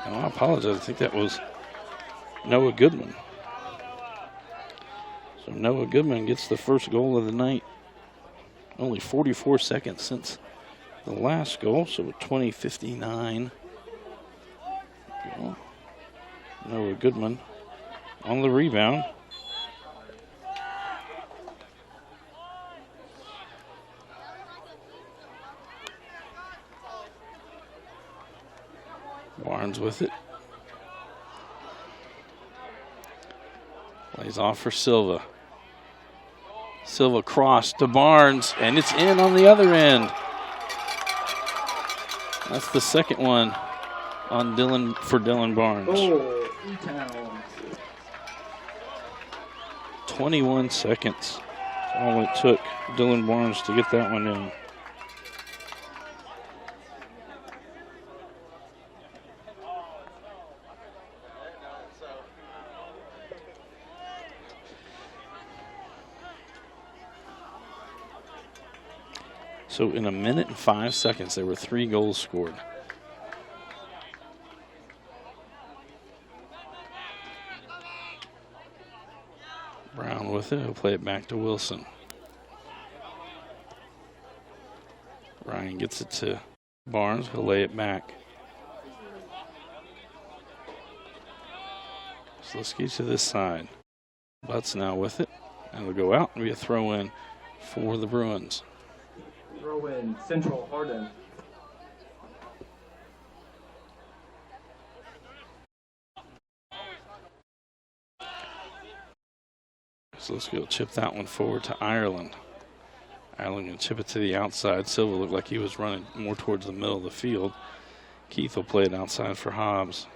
And I apologize. I think that was Noah Goodman. So Noah Goodman gets the first goal of the night. Only 44 seconds since the last goal, so 20:59. Noah Goodman on the rebound. Barnes with it. Plays off for Silva. Silva cross to Barnes, and it's in on the other end. That's the second one on Dylan Barnes. Oh, E-Town. 21 seconds. That's all it took Dylan Barnes to get that one in. So in a minute and 5 seconds, there were 3 goals scored. Brown with it. He'll play it back to Wilson. Ryan gets it to Barnes. He'll lay it back. So let's get to this side. Butts now with it. And it'll go out and be a throw in for the Bruins. Throw in Central Hardin. So let's go chip that one forward to Ireland. Ireland can chip it to the outside. Silva looked like he was running more towards the middle of the field. Keith will play it outside for Hobbs.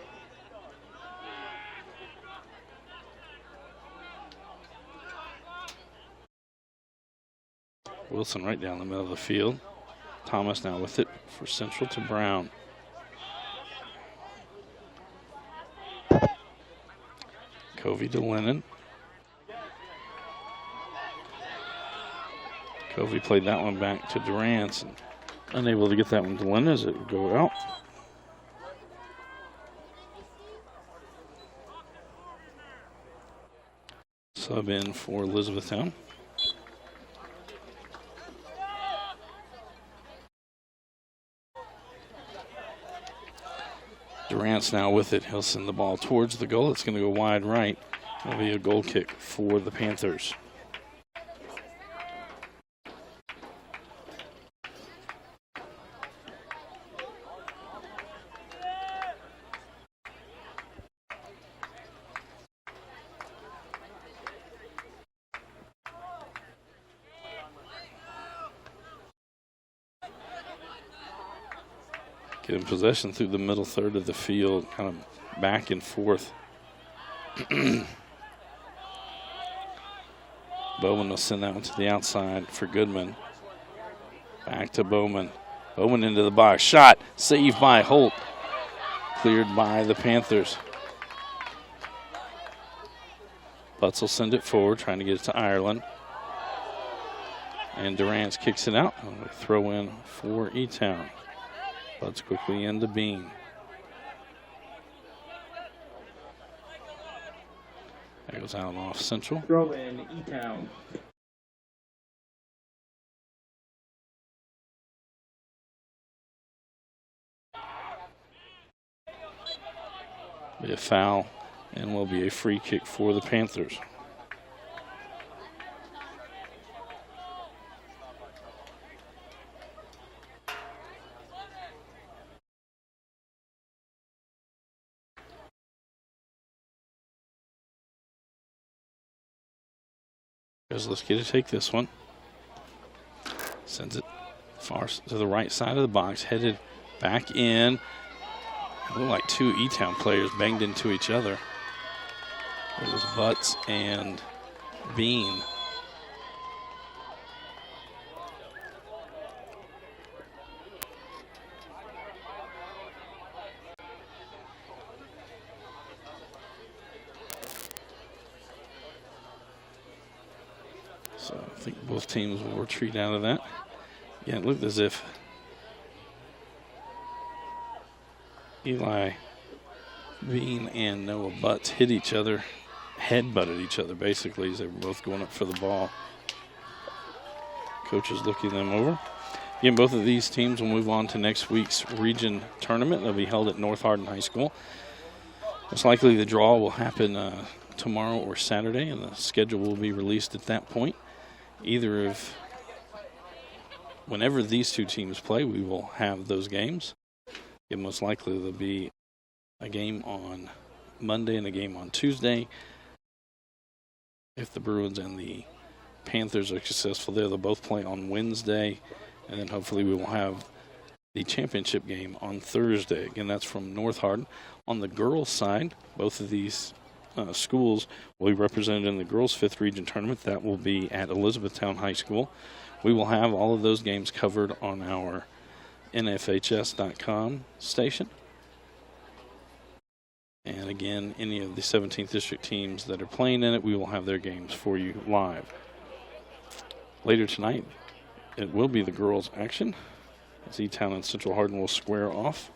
Wilson right down the middle of the field. Thomas now with it for Central to Brown. Covey to Lennon. Covey played that one back to Durant, and unable to get that one to Lennon as it would go out. Sub in for Elizabethtown. Durant's now with it. He'll send the ball towards the goal. It's going to go wide right. It'll be a goal kick for the Panthers. Getting possession through the middle third of the field, kind of back and forth. Bowman will send that one to the outside for Goodman. Back to Bowman. Bowman into the box. Shot. Saved by Holt. Cleared by the Panthers. Butts will send it forward, trying to get it to Ireland. And Durant kicks it out. Throw in for E-Town. Butts quickly into Bean. That goes out off Central. Throw in E-Town. Be a foul and will be a free kick for the Panthers. Let's get to take this one. Sends it far to the right side of the box, headed back in. It looked like 2 E-Town players banged into each other. It was Butts and Bean. So I think both teams will retreat out of that. Yeah, it looked as if Eli Bean and Noah Butts hit each other, head-butted each other basically as they were both going up for the ball. Coach is looking them over. Again, both of these teams will move on to next week's region tournament. They'll be held at North Hardin High School. Most likely the draw will happen tomorrow or Saturday, and the schedule will be released at that point. Whenever these two teams play, we will have those games. And most likely there'll be a game on Monday and a game on Tuesday. If the Bruins and the Panthers are successful there, they'll both play on Wednesday, and then hopefully we will have the championship game on Thursday. Again, that's from North Hardin. On the girls' side, both of these schools will be represented in the girls' 5th region tournament. That will be at Elizabethtown High School. We will have all of those games covered on our NFHS.com station. And again, any of the 17th district teams that are playing in it, we will have their games for you live. Later tonight, it will be the girls' action as E-Town and Central Hardin will square off.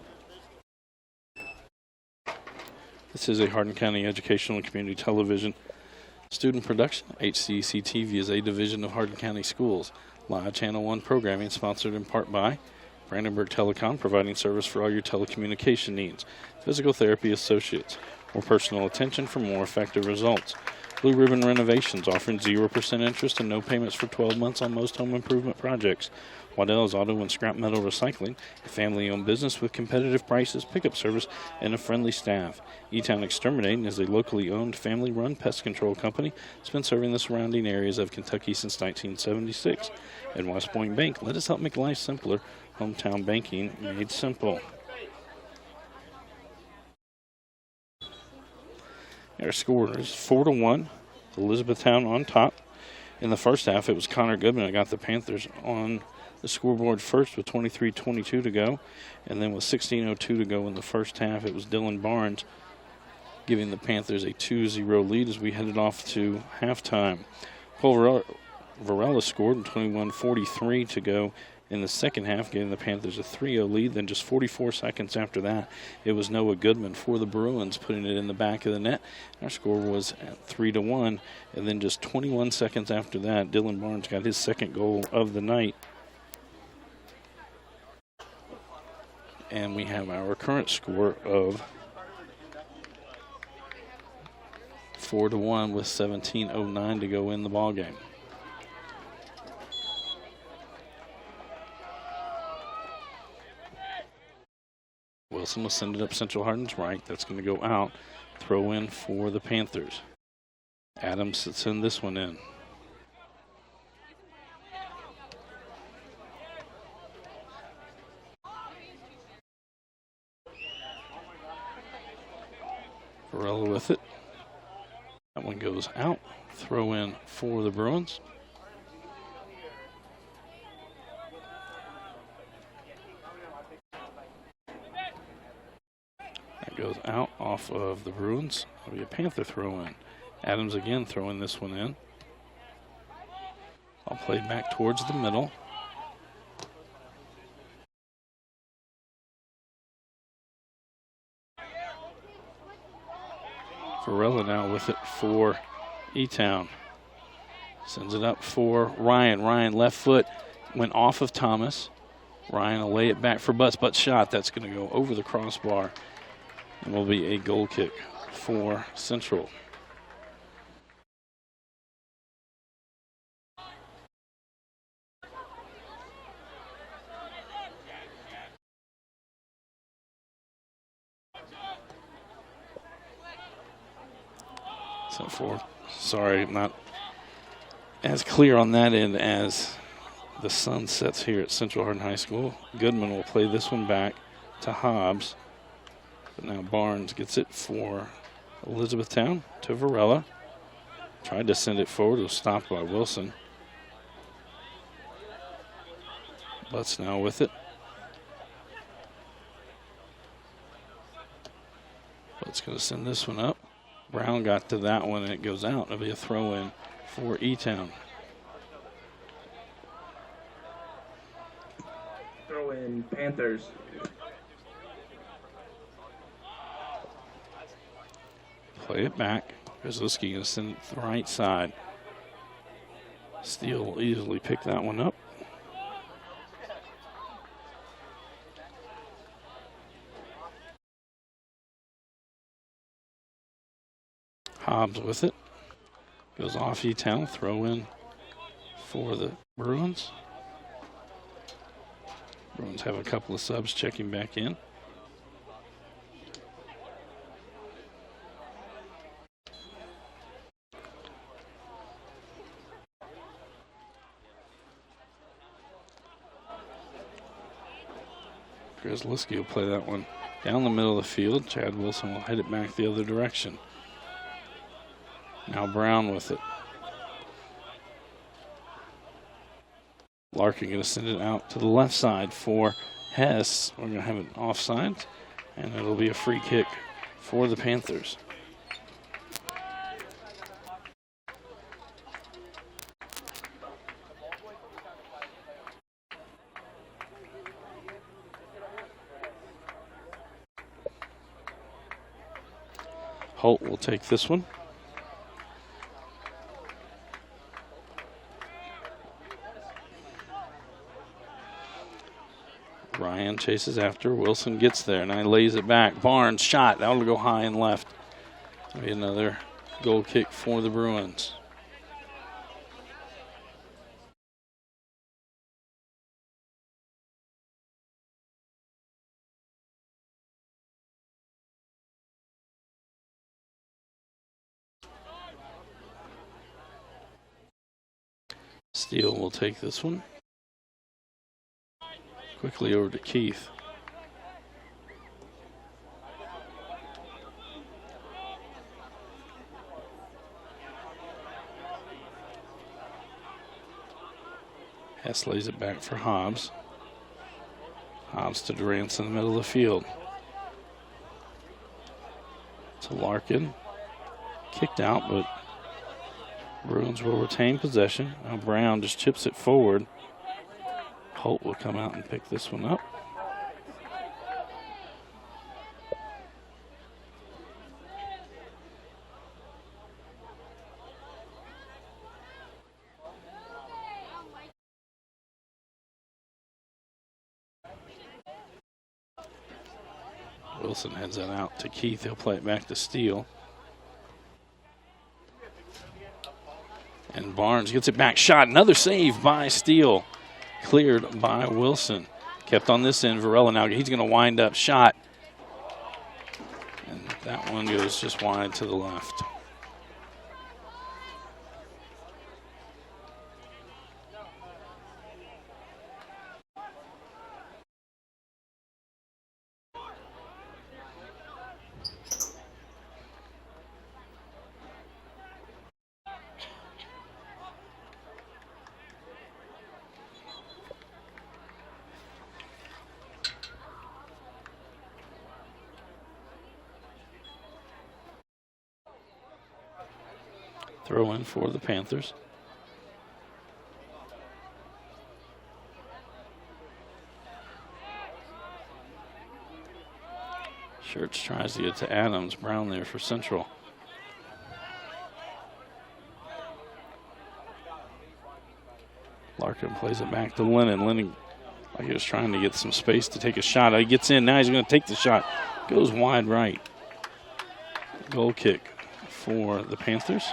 This is a Hardin County Educational and Community Television student production. HCEC-TV is a division of Hardin County Schools. Live Channel 1 programming sponsored in part by Brandenburg Telecom, providing service for all your telecommunication needs. Physical Therapy Associates, more personal attention for more effective results. Blue Ribbon Renovations, offering 0% interest and no payments for 12 months on most home improvement projects. Waddell's Auto and Scrap Metal Recycling, a family-owned business with competitive prices, pickup service, and a friendly staff. E-Town Exterminating is a locally owned, family-run pest control company that's been serving the surrounding areas of Kentucky since 1976. And West Point Bank, let us help make life simpler. Hometown banking made simple. Our score is 4-1. Elizabethtown on top. In the first half, it was Connor Goodman that got the Panthers on the scoreboard first with 23:22 to go. And then with 16:02 to go in the first half, it was Dylan Barnes giving the Panthers a 2-0 lead as we headed off to halftime. Paul Varela scored in 21:43 to go in the second half, giving the Panthers a 3-0 lead. Then just 44 seconds after that, it was Noah Goodman for the Bruins putting it in the back of the net. Our score was at 3-1. And then just 21 seconds after that, Dylan Barnes got his second goal of the night. And we have our current score of 4-1 with 17:09 to go in the ball game. Wilson will send it up Central Hardin's right. That's going to go out. Throw in for the Panthers. Adams will send this one in. Varela with it. That one goes out. Throw in for the Bruins. Goes out off of the Bruins. That'll be a Panther throw in. Adams again throwing this one in. I'll play back towards the middle. Varela now with it for E-Town. Sends it up for Ryan. Ryan left foot went off of Thomas. Ryan will lay it back for Butts. Butts shot. That's going to go over the crossbar. And will be a goal kick for Central. Sorry, not as clear on that end as the sun sets here at Central Hardin High School. Goodman will play this one back to Hobbs. But now Barnes gets it for Elizabethtown to Varela. Tried to send it forward. It was stopped by Wilson. Butts now with it. Butts going to send this one up. Brown got to that one and it goes out. It'll be a throw in for E-Town. the Panthers. Play it back. Kozlowski going to send it to the right side. Steele will easily pick that one up. Hobbs with it. Goes off E-Town. Throw in for the Bruins. Bruins have a couple of subs checking back in. Kozlowski will play that one down the middle of the field. Chad Wilson will head it back the other direction. Now Brown with it. Larkin going to send it out to the left side for Hess. We're going to have an offside, and it'll be a free kick for the Panthers. Holt will take this one. Ryan chases after. Wilson gets there. Now he lays it back. Barnes shot. That will go high and left. That'll be another goal kick for the Bruins. Steele will take this one. Quickly over to Keith. Hess lays it back for Hobbs. Hobbs to Durance in the middle of the field. To Larkin. Kicked out, but Bruins will retain possession. Now Brown just chips it forward. Holt will come out and pick this one up. Wilson heads that out to Keith. He'll play it back to Steele. And Barnes gets it back. Shot. Another save by Steele. Cleared by Wilson. Kept on this end. Varela now. He's going to wind up. Shot. And that one goes just wide to the left. Throw in for the Panthers. Schertz tries to get to Adams. Brown there for Central. Larkin plays it back to Lennon. Lennon, like he was trying to get some space to take a shot. He gets in. Now he's going to take the shot. Goes wide right. Goal kick for the Panthers.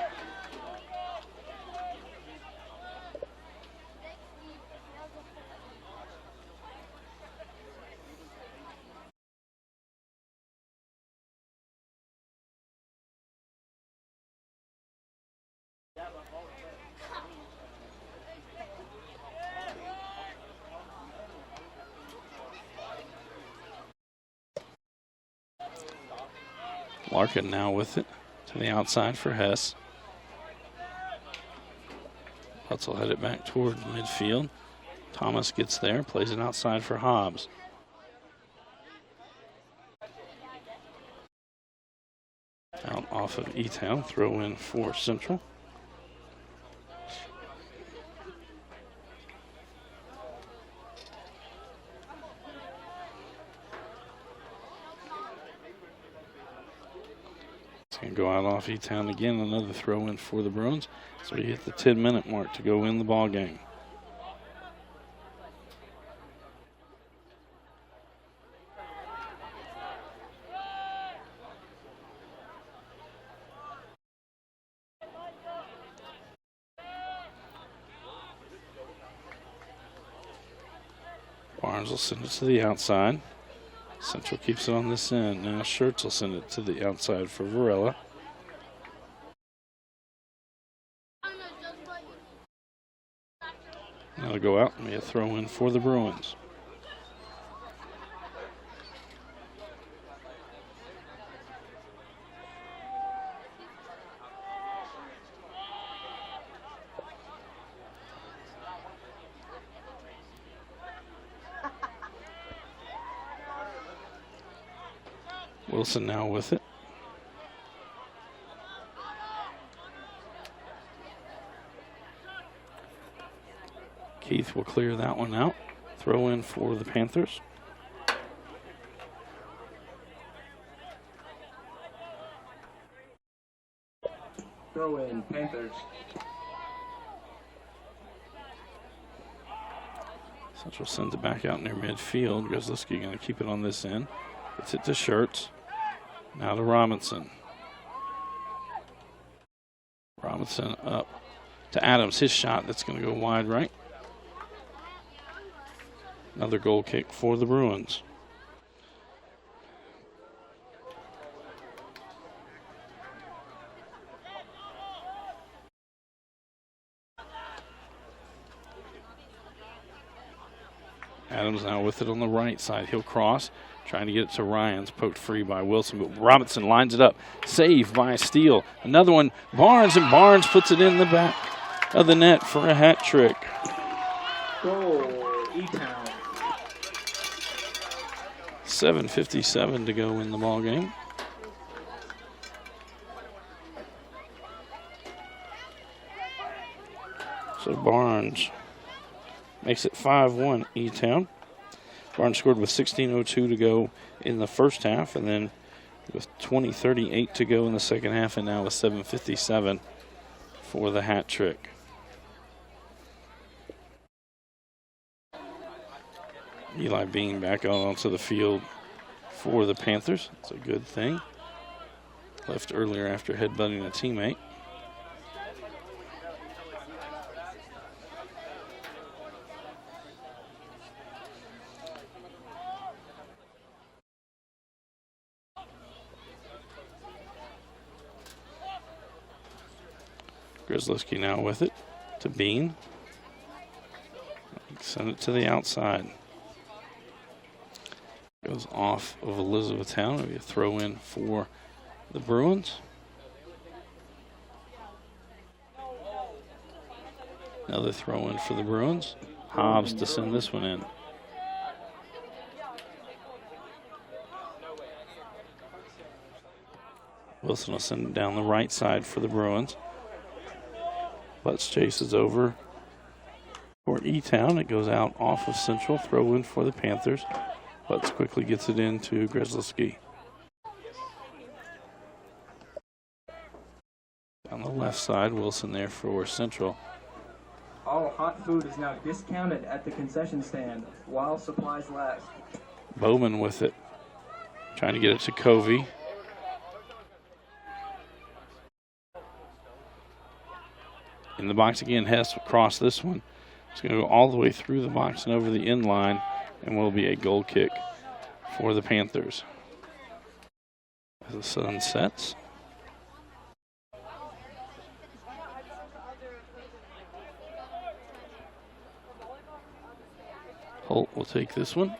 Larkin now with it to the outside for Hess. Hutz will head it back toward midfield. Thomas gets there, plays it outside for Hobbs. Out off of E-Town, throw in for Central. And go out off E-Town again. Another throw in for the Bruins. So we hit the 10-minute mark to go in the ball game. Barnes will send it to the outside. Central keeps it on this end. Now Schertz will send it to the outside for Varela. Now to go out and be a throw in for the Bruins. Wilson now with it. Keith will clear that one out. Throw in for the Panthers. Throw in, Panthers. Central sends it back out near midfield. Grzelski going to keep it on this end. Gets it to Schertz. Now to Robinson. Robinson up to Adams. His shot that's going to go wide right. Another goal kick for the Bruins. Adams now with it on the right side. He'll cross, trying to get it to Ryans. Poked free by Wilson, but Robinson lines it up. Saved by Steele. Another one, Barnes, and Barnes puts it in the back of the net for a hat trick. Goal, E-Town. 7:57 to go in the ball game. So Barnes makes it 5-1 E-Town. Barnes scored with 16:02 to go in the first half, and then with 20:38 to go in the second half, and now with 7:57 for the hat trick. Eli Bean back out onto the field for the Panthers. That's a good thing. Left earlier after headbutting a teammate. Grzelski now with it to Bean. Send it to the outside. Goes off of Elizabethtown. Maybe a throw in for the Bruins. Another throw in for the Bruins. Hobbs to send this one in. Wilson will send it down the right side for the Bruins. Butts chases over for E-Town. It goes out off of Central. Throw in for the Panthers. Butts quickly gets it into Grzelski. On the left side, Wilson there for Central. All hot food is now discounted at the concession stand while supplies last. Bowman with it. Trying to get it to Covey. In the box again, Hess will cross this one. It's going to go all the way through the box and over the end line, and will be a goal kick for the Panthers. As the sun sets. Holt will take this one.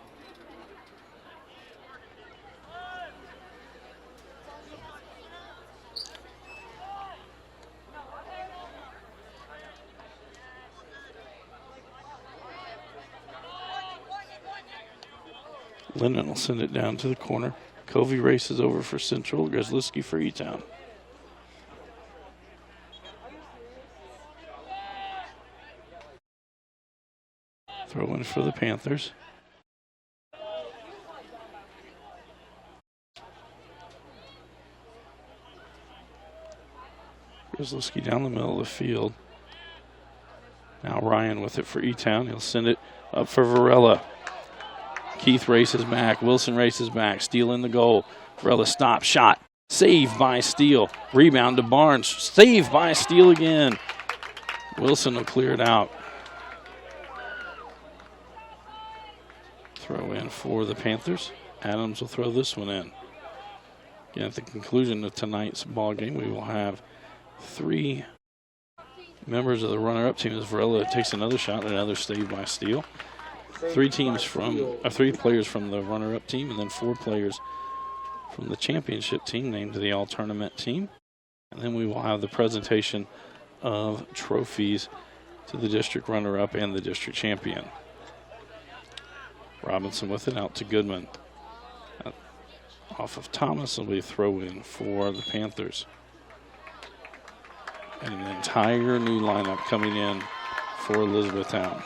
Lennon will send it down to the corner. Covey races over for Central. Grzelski for E-Town. Throw in for the Panthers. Grizzlowski down the middle of the field. Now Ryan with it for E-Town. He'll send it up for Varela. Keith races back. Wilson races back. Steele in the goal. Varela stop. Shot. Saved by Steele. Rebound to Barnes. Saved by Steele again. Wilson will clear it out. Throw in for the Panthers. Adams will throw this one in. Again, at the conclusion of tonight's ball game, we will have 3 members of the runner-up team as Varela takes another shot and another save by Steele. 3 players from the runner-up team, and then 4 players from the championship team named the all-tournament team. And then we will have the presentation of trophies to the district runner-up and the district champion. Robinson with it out to Goodman. Off of Thomas will be a throw-in for the Panthers. And an entire new lineup coming in for Elizabethtown.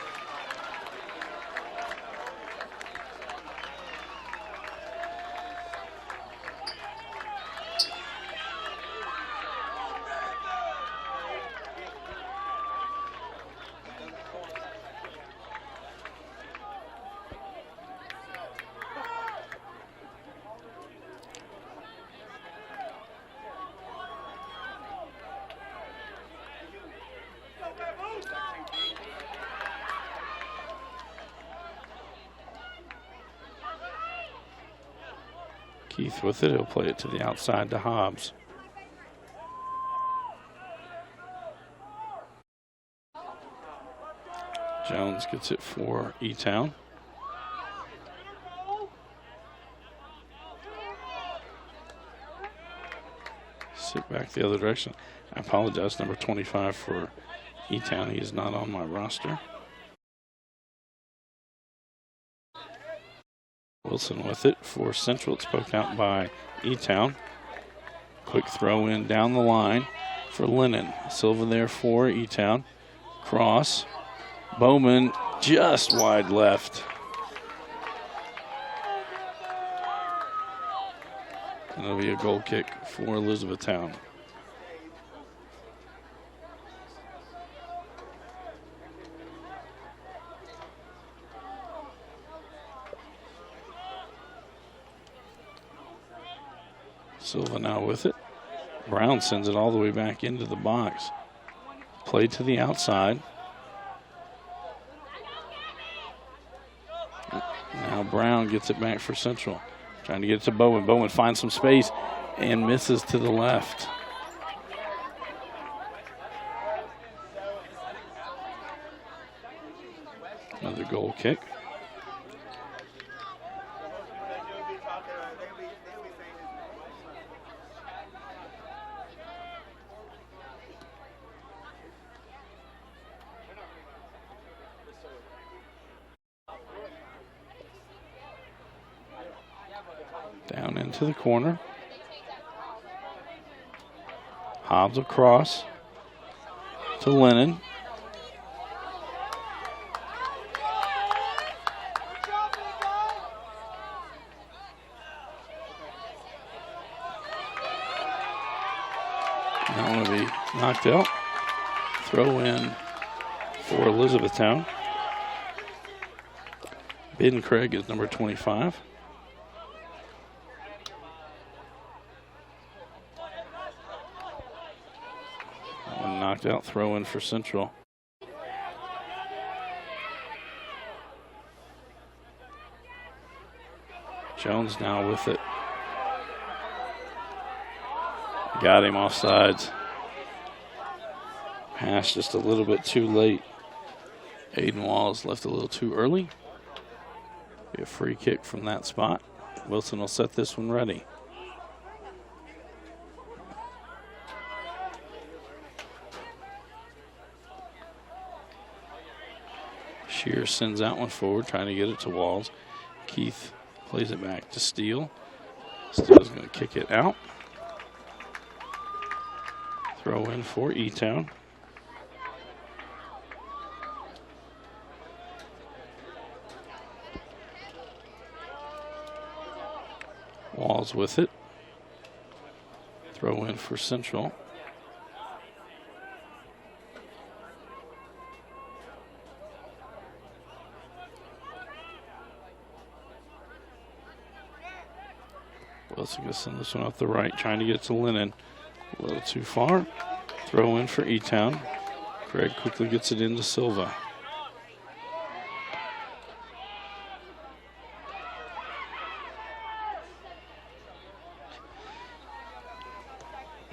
Keith with it. He'll play it to the outside to Hobbs. Jones gets it for E-Town. Sit back the other direction. I apologize, number 25 for E-Town. He is not on my roster. Wilson with it for Central. It's poked out by E-Town. Quick throw in down the line for Lennon. Silva there for E-Town. Cross. Bowman just wide left. And it'll be a goal kick for Elizabethtown. Silva now with it. Brown sends it all the way back into the box. Play to the outside. Now Brown gets it back for Central. Trying to get it to Bowen. Bowen finds some space and misses to the left. Another goal kick. Down into the corner. Hobbs across to Lennon. That one will be knocked out. Throw in for Elizabethtown. Ben Craig is number 25. Knocked out, throw in for Central. Jones now with it. Got him off sides. Pass just a little bit too late. Aiden Walls left a little too early. Be a free kick from that spot. Wilson will set this one ready. Shear sends that one forward, trying to get it to Walls. Keith plays it back to Steele. Steele's going to kick it out. Throw in for E-Town. Walls with it. Throw in for Central. Both going to send this one up the right, trying to get it to Lennon. A little too far. Throw in for E-Town. Greg quickly gets it into Silva.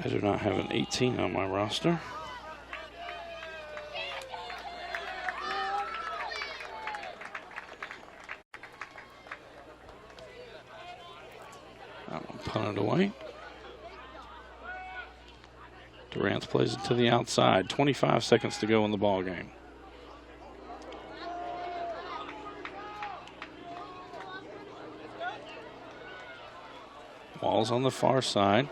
I do not have an 18 on my roster. That one punted away. Durant plays it to the outside. 25 seconds to go in the ball game. Walls on the far side.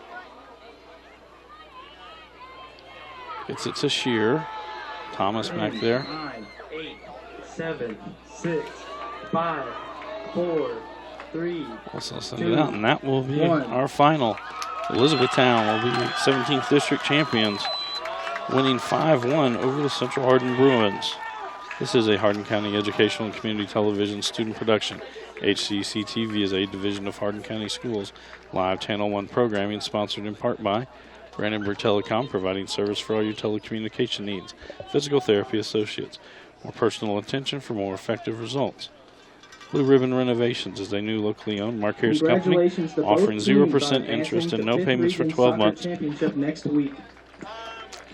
Gets it to Shear. Thomas back there. 9, 8, 7, 6, 5, 4, 3. Also send it out, and that will be our final. Elizabethtown will be 17th District champions, winning 5-1 over the Central Hardin Bruins. This is a Hardin County Educational and Community Television student production. HCEC-TV is a division of Hardin County Schools live Channel 1 programming, sponsored in part by Brandenburg Telecom, providing service for all your telecommunication needs. Physical Therapy Associates, more personal attention for more effective results. Blue Ribbon Renovations is a new locally owned Marquez company offering 0% interest and no payments for 12 months. Next week.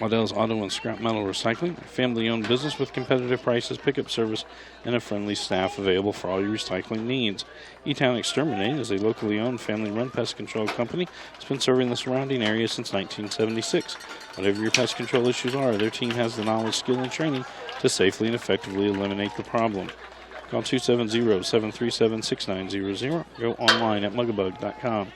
Waddell's Auto and Scrap Metal Recycling, a family-owned business with competitive prices, pickup service, and a friendly staff available for all your recycling needs. E-Town Exterminate is a locally owned, family-run pest control company that's been serving the surrounding area since 1976. Whatever your pest control issues are, their team has the knowledge, skill, and training to safely and effectively eliminate the problem. Call 270-737-6900. Go online at mugabug.com.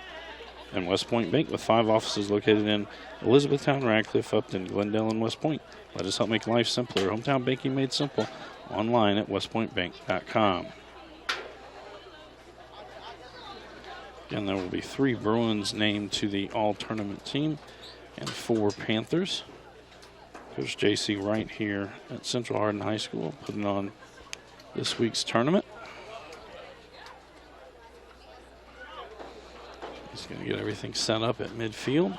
And West Point Bank, with 5 offices located in Elizabethtown, Radcliffe, Upton, Glendale, and West Point. Let us help make life simpler. Hometown banking made simple. Online at westpointbank.com. Again, there will be 3 Bruins named to the all-tournament team and 4 Panthers. Coach J.C. Wright here at Central Hardin High School putting on this week's tournament. He's going to get everything set up at midfield.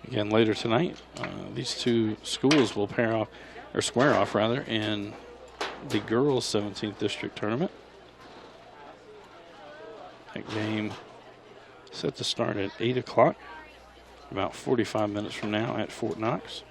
Again, later tonight, these 2 schools will square off in the girls' 17th District tournament. That game set to start at 8 o'clock, about 45 minutes from now at Fort Knox.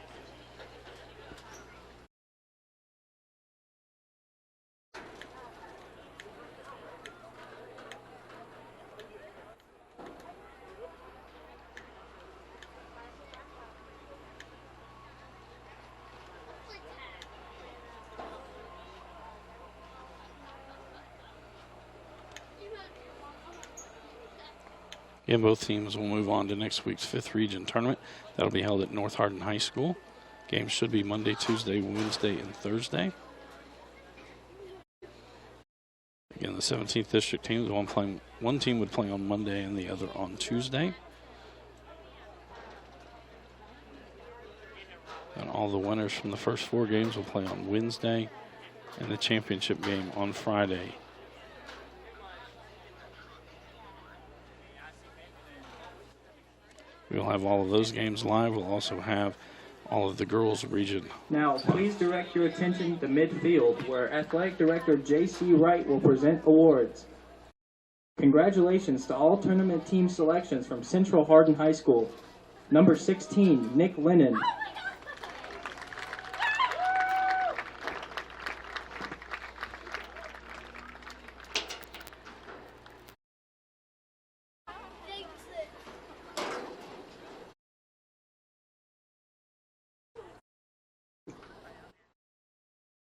Again, both teams will move on to next week's 5th Region tournament. That'll be held at North Hardin High School. Games should be Monday, Tuesday, Wednesday, and Thursday. Again, the 17th District teams, one team would play on Monday and the other on Tuesday. And all the winners from the first 4 games will play on Wednesday, and the championship game on Friday. We'll have all of those games live. We'll also have all of the girls' region. Now, please direct your attention to midfield, where Athletic Director J.C. Wright will present awards. Congratulations to all tournament team selections from Central Hardin High School. Number 16, Nick Lennon.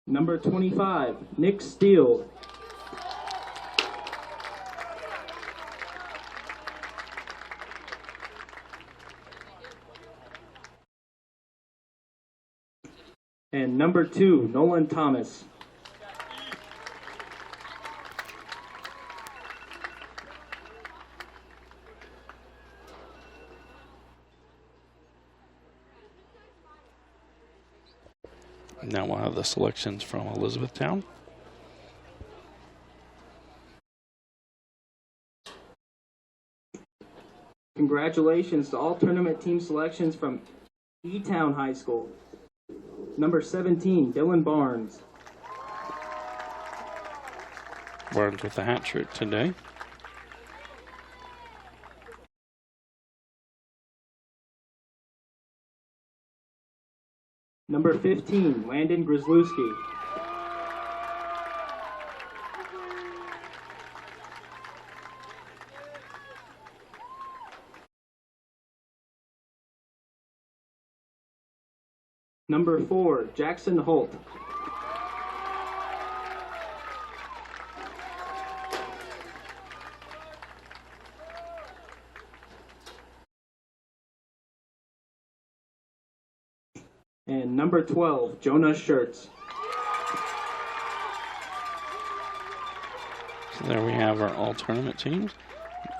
Number 25, Nick Steele. And number 2, Nolan Thomas. Now we'll have the selections from Elizabethtown. Congratulations to all tournament team selections from E-Town High School. Number 17, Dylan Barnes. Barnes with a hat trick today. Number 15, Landon Grzelewski. Number 4, Jackson Holt. And number 12, Jonah Schertz. So there we have our all-tournament teams.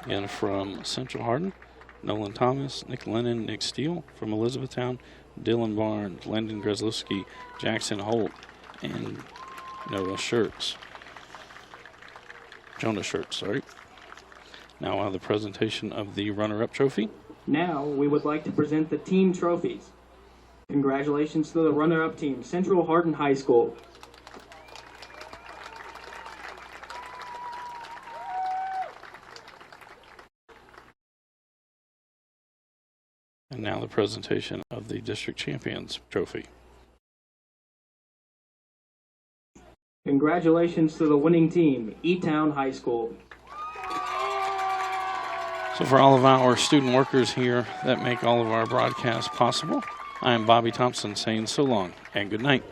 Again, from Central Hardin, Nolan Thomas, Nick Lennon, Nick Steele. From Elizabethtown, Dylan Barnes, Landon Grzelewski, Jackson Holt, and Noah Schertz. Jonah Schertz, sorry. Now we'll have the presentation of the runner-up trophy. Now we would like to present the team trophies. Congratulations to the runner-up team, Central Hardin High School. And now the presentation of the district champions trophy. Congratulations to the winning team, E-Town High School. So for all of our student workers here that make all of our broadcasts possible, I am Bobby Thompson saying so long and good night.